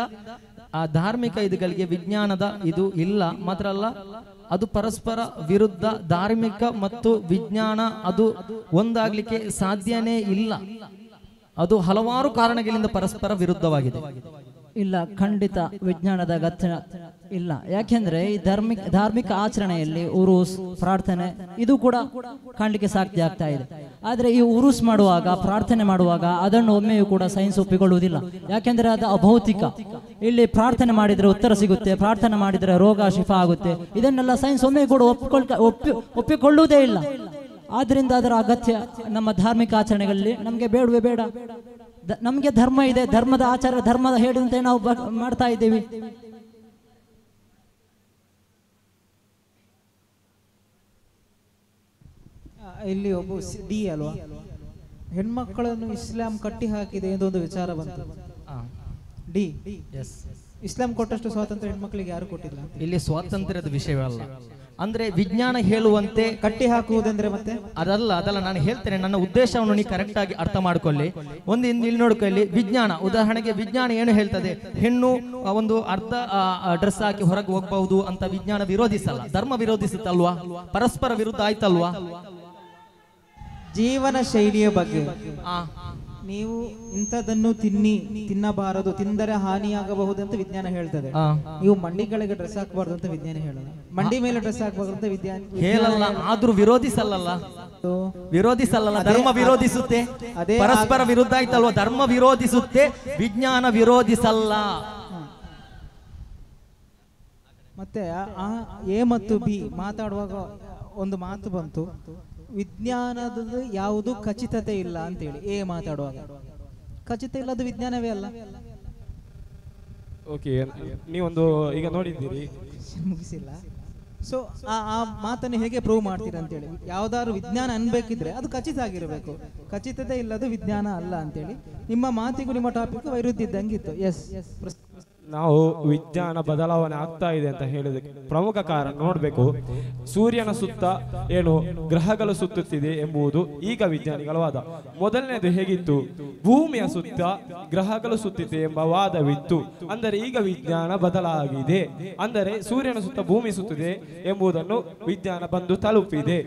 ಆ ಧಾರ್ಮಿಕ ಇದುಗಳಿಗೆ ವಿಜ್ಞಾನದ ಇದು ಇಲ್ಲ. ಮಾತ್ರ ಅಲ್ಲ, ಅದು ಪರಸ್ಪರ ವಿರುದ್ಧ. ಧಾರ್ಮಿಕ ಮತ್ತು ವಿಜ್ಞಾನ ಅದು ಒಂದಾಗ್ಲಿಕ್ಕೆ ಸಾಧ್ಯನೇ ಇಲ್ಲ. ಅದು ಹಲವಾರು ಕಾರಣಗಳಿಂದ ಪರಸ್ಪರ ವಿರುದ್ಧವಾಗಿದೆ. ಇಲ್ಲ, ಖಂಡಿತ ವಿಜ್ಞಾನದ ಅಗತ್ಯ ಇಲ್ಲ. ಯಾಕೆಂದ್ರೆ ಈ ಧಾರ್ಮಿಕ ಆಚರಣೆಯಲ್ಲಿ ಉರುಸ್ ಪ್ರಾರ್ಥನೆ ಇದು ಕೂಡ ಕಾಣಲಿಕ್ಕೆ ಸಾಧ್ಯ ಆಗ್ತಾ ಇದೆ. ಆದ್ರೆ ಈ ಉರುಸ್ ಮಾಡುವಾಗ, ಪ್ರಾರ್ಥನೆ ಮಾಡುವಾಗ ಅದನ್ನು ಒಮ್ಮೆಯೂ ಕೂಡ ಸೈನ್ಸ್ ಒಪ್ಪಿಕೊಳ್ಳುವುದಿಲ್ಲ. ಯಾಕೆಂದ್ರೆ ಅದು ಅಭೌತಿಕ. ಇಲ್ಲಿ ಪ್ರಾರ್ಥನೆ ಮಾಡಿದ್ರೆ ಉತ್ತರ ಸಿಗುತ್ತೆ, ಪ್ರಾರ್ಥನೆ ಮಾಡಿದ್ರೆ ರೋಗ ಶಿಫಾ ಆಗುತ್ತೆ, ಇದನ್ನೆಲ್ಲ ಸೈನ್ಸ್ ಒಮ್ಮೆ ಕೂಡ ಒಪ್ಪಿಕೊಳ್ಳುವುದೇ ಇಲ್ಲ. ಆದ್ರಿಂದ ಅದರ ಅಗತ್ಯ ನಮ್ಮ ಧಾರ್ಮಿಕ ಆಚರಣೆಗಳಲ್ಲಿ ನಮಗೆ ಬೇಡವೇ ಬೇಡ. ನಮಗೆ ಧರ್ಮ ಇದೆ, ಧರ್ಮದ ಆಚಾರ, ಧರ್ಮದ ಹೇಳಿದಂತೆ ನಾವು ಮಾಡ್ತಾ ಇದ್ದೀವಿ. ಇಲ್ಲಿ ಒಬ್ಬ ಡಿ ಅಲ್ವಾ, ಹೆಣ್ಮಕ್ಕಳನ್ನು ಇಸ್ಲಾಂ ಕಟ್ಟಿ ಹಾಕಿದೆ ಎಂದೊಂದು ವಿಚಾರ ಬಂತು. ಡಿ, ಇಸ್ಲಾಂ ಕೊಟ್ಟಷ್ಟು ಸ್ವಾತಂತ್ರ್ಯ ಹೆಣ್ಮಕ್ಳಿಗೆ ಯಾರು ಕೊಟ್ಟಿಲ್ಲ. ಇಲ್ಲಿ ಸ್ವಾತಂತ್ರ್ಯದ ವಿಷಯವಲ್ಲ, ಅಂದ್ರೆ ವಿಜ್ಞಾನ ಹೇಳುವಂತೆ ಕಟ್ಟಿ ಹಾಕುವುದಂದ್ರೆ ಮತ್ತೆ ಅದಲ್ಲ ನಾನು ಹೇಳ್ತೇನೆ. ನನ್ನ ಉದ್ದೇಶವನ್ನು ನೀವು ಕರೆಕ್ಟ್ ಆಗಿ ಅರ್ಥ ಮಾಡ್ಕೊಳ್ಳಿ. ಇಲ್ಲಿ ನೋಡ್ಕೊಳ್ಳಿ, ವಿಜ್ಞಾನ ಉದಾಹರಣೆಗೆ ವಿಜ್ಞಾನ ಏನು ಹೇಳ್ತದೆ, ಹೆಣ್ಣು ಒಂದು ಅರ್ಧ ಡ್ರೆಸ್ ಹಾಕಿ ಹೊರಗೆ ಹೋಗಬಹುದು ಅಂತ ವಿಜ್ಞಾನ ವಿರೋಧಿಸಲ್ಲ. ಧರ್ಮ ವಿರೋಧಿಸುತ್ತಲ್ವಾ, ಪರಸ್ಪರ ವಿರುದ್ಧ ಆಯ್ತಲ್ವಾ. ಜೀವನ ಶೈಲಿಯ ಬಗ್ಗೆ ನೀವು ಇಂಥದನ್ನು ತಿನ್ನಬಾರದು, ತಿಂದರೆ ಹಾನಿಯಾಗಬಹುದು ಅಂತ ವಿಜ್ಞಾನ ಹೇಳ್ತದೆ. ನೀವು ಮಂಡಿಗಳಿಗೆ ಡ್ರೆಸ್ ಹಾಕಬಾರ್ದು ಅಂತ ವಿಜ್ಞಾನ ಹೇಳಲ್ಲ. ಮಂಡಿ ಮೇಲೆ ಡ್ರೆಸ್ ಹಾಕಬಾರ್ದು ಅಂತ ವಿಜ್ಞಾನ ಹೇಳಲ್ಲ. ಆದ್ರೂ ವಿರೋಧಿಸಲ್ಲ, ಧರ್ಮ ವಿರೋಧಿಸುತ್ತೆ. ಪರಸ್ಪರ ವಿರುದ್ಧ ಆಯ್ತಲ್ವಾ, ಧರ್ಮ ವಿರೋಧಿಸುತ್ತೆ, ವಿಜ್ಞಾನ ವಿರೋಧಿಸಲ್ಲ. ಮತ್ತೆ ಎ ಮತ್ತು ಬಿ ಮಾತಾಡುವಾಗ ಒಂದು ಮಾತು ಬಂತು, ವಿಜ್ಞಾನದ ಯಾವುದು ಖಚಿತತೆ ಇಲ್ಲ ಅಂತೇಳಿ. ಎ ಮಾತಾಡುವಾಗ ಖಚಿತ ಇಲ್ಲ, ಅದು ವಿಜ್ಞಾನವೇ ಅಲ್ಲ. ಓಕೆ, ನೀವೊಂದು ಈಗ ನೋಡಿದ್ದೀರಿ, ಮುಗಿಸಿಲ್ಲ. ಸೊ ಆ ಮಾತನ್ನು ಹೇಗೆ ಪ್ರೂವ್ ಮಾಡ್ತೀರಾ ಅಂತೇಳಿ. ಯಾವ್ದಾದ್ರು ವಿಜ್ಞಾನ ಅನ್ಬೇಕಿದ್ರೆ ಅದು ಖಚಿತ ಆಗಿರಬೇಕು. ಖಚಿತತೆ ಇಲ್ಲದು ವಿಜ್ಞಾನ ಅಲ್ಲ ಅಂತೇಳಿ ನಿಮ್ಮ ಮಾತಿಗೂ ನಿಮ್ಮ ಟಾಪಿಕ್ ವೈರುಧ್ಯ ಇದ್ದಂಗಿತ್ತು. ಎಸ್, ನಾವು ವಿಜ್ಞಾನ ಬದಲಾವಣೆ ಆಗ್ತಾ ಇದೆ ಅಂತ ಹೇಳಿದಕ್ಕೆ ಪ್ರಮುಖ ಕಾರಣ ನೋಡಬೇಕು. ಸೂರ್ಯನ ಸುತ್ತ ಏನು ಗ್ರಹಗಳು ಸುತ್ತುತ್ತಿದೆ ಎಂಬುದು ಈಗ ವಿಜ್ಞಾನಿಗಳ ವಾದ. ಮೊದಲನೇದು ಹೇಗಿತ್ತು, ಭೂಮಿಯ ಸುತ್ತ ಗ್ರಹಗಳು ಸುತ್ತಿದೆ ಎಂಬ ವಾದವಿತ್ತು. ಅಂದರೆ ಈಗ ವಿಜ್ಞಾನ ಬದಲಾಗಿದೆ. ಅಂದರೆ ಸೂರ್ಯನ ಸುತ್ತ ಭೂಮಿ ಸುತ್ತಿದೆ ಎಂಬುದನ್ನು ವಿಜ್ಞಾನ ಬಂದು ತಲುಪಿದೆ.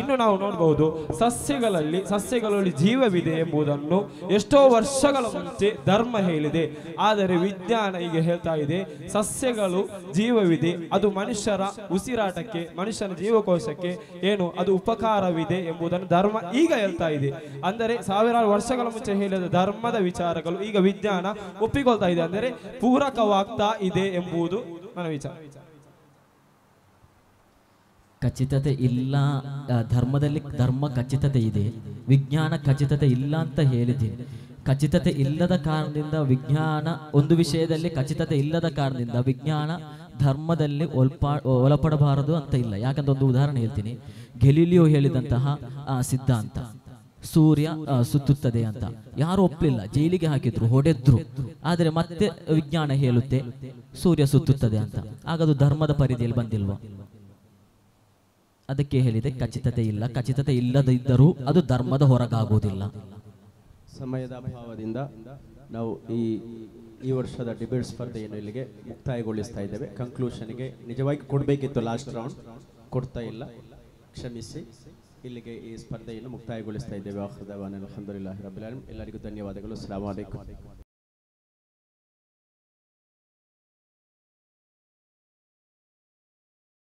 ಇನ್ನು ನಾವು ನೋಡಬಹುದು, ಸಸ್ಯಗಳಲ್ಲಿ ಜೀವವಿದೆ ಎಂಬುದನ್ನು ಎಷ್ಟೋ ವರ್ಷಗಳ ಮುಂಚೆ ಧರ್ಮ ಹೇಳಿದೆ. ಆದರೆ ವಿಜ್ಞಾನ ಈಗ ಹೇಳ್ತಾ ಇದೆ, ಸಸ್ಯಗಳು ಜೀವವಿದೆ, ಅದು ಮನುಷ್ಯರ ಉಸಿರಾಟಕ್ಕೆ, ಮನುಷ್ಯನ ಜೀವಕೋಶಕ್ಕೆ ಏನು ಅದು ಉಪಕಾರವಿದೆ ಎಂಬುದನ್ನು ಧರ್ಮ ಈಗ ಹೇಳ್ತಾ ಇದೆ. ಅಂದರೆ ಸಾವಿರಾರು ವರ್ಷಗಳ ಮುಂಚೆ ಹೇಳಿದ ಧರ್ಮದ ವಿಚಾರಗಳು ಈಗ ವಿಜ್ಞಾನ ಒಪ್ಪಿಕೊಳ್ತಾ ಇದೆ. ಅಂದರೆ ಪೂರಕವಾಗ್ತಾ ಇದೆ ಎಂಬುದು ನನ್ನ ವಿಚಾರ. ಖಚಿತತೆ ಇಲ್ಲ, ಧರ್ಮದಲ್ಲಿ ಧರ್ಮ ಖಚಿತತೆ ಇದೆ, ವಿಜ್ಞಾನ ಖಚಿತತೆ ಇಲ್ಲ ಅಂತ ಹೇಳಿದ್ದೀನಿ. ಖಚಿತತೆ ಇಲ್ಲದ ಕಾರಣದಿಂದ ವಿಜ್ಞಾನ, ಒಂದು ವಿಷಯದಲ್ಲಿ ಖಚಿತತೆ ಇಲ್ಲದ ಕಾರಣದಿಂದ ವಿಜ್ಞಾನ ಧರ್ಮದಲ್ಲಿ ಒಳಪಡಬಾರದು ಅಂತ ಇಲ್ಲ. ಯಾಕಂದ್ರೆ ಒಂದು ಉದಾಹರಣೆ ಹೇಳ್ತೀನಿ. ಗೆಲಿಲಿಯೋ ಹೇಳಿದಂತಹ ಸಿದ್ಧಾಂತ ಸೂರ್ಯ ಸುತ್ತುತ್ತದೆ ಅಂತ ಯಾರು ಒಪ್ಪಲಿಲ್ಲ, ಜೈಲಿಗೆ ಹಾಕಿದ್ರು, ಹೊಡೆದ್ರು. ಆದರೆ ಮತ್ತೆ ವಿಜ್ಞಾನ ಹೇಳುತ್ತೆ ಸೂರ್ಯ ಸುತ್ತುತ್ತದೆ ಅಂತ. ಆಗದು ಧರ್ಮದ ಪರಿಧಿಯಲ್ಲಿ ಬಂದಿಲ್ವಾ? ಅದಕ್ಕೆ ಹೇಳಿದೆ ಖಚಿತತೆ ಇಲ್ಲ. ಖಚಿತತೆ ಇಲ್ಲದಿದ್ದರೂ ಅದು ಧರ್ಮದ ಹೊರಗಾಗುವುದಿಲ್ಲ. ಸಮಯದ ಅಭಾವದಿಂದ ನಾವು ಈ ವರ್ಷದ ಡಿಬೇಟ್ ಸ್ಪರ್ಧೆಯನ್ನು ಇಲ್ಲಿಗೆ ಮುಕ್ತಾಯಗೊಳಿಸ್ತಾ ಇದ್ದೇವೆ. ಕನ್ಕ್ಲೂಷನ್ಗೆ ನಿಜವಾಗಿ ಕೊಡಬೇಕಿತ್ತು, ಲಾಸ್ಟ್ ರೌಂಡ್ ಕೊಡ್ತಾ ಇಲ್ಲ, ಕ್ಷಮಿಸಿ. ಇಲ್ಲಿಗೆ ಈ ಸ್ಪರ್ಧೆಯನ್ನು ಮುಕ್ತಾಯಗೊಳಿಸ್ತಾ ಇದ್ದೇವೆ. ಆಖಿರ್ ದವಾನ ಅಲ್ಹಮ್ದುಲಿಲ್ಲಾಹಿ ರಬ್ಬಿಲ್ ಆಲಮೀನ್. ಎಲ್ಲರಿಗೂ ಧನ್ಯವಾದಗಳು. ಅಸ್ಸಲಾಮು ಅಲೈಕುಂ.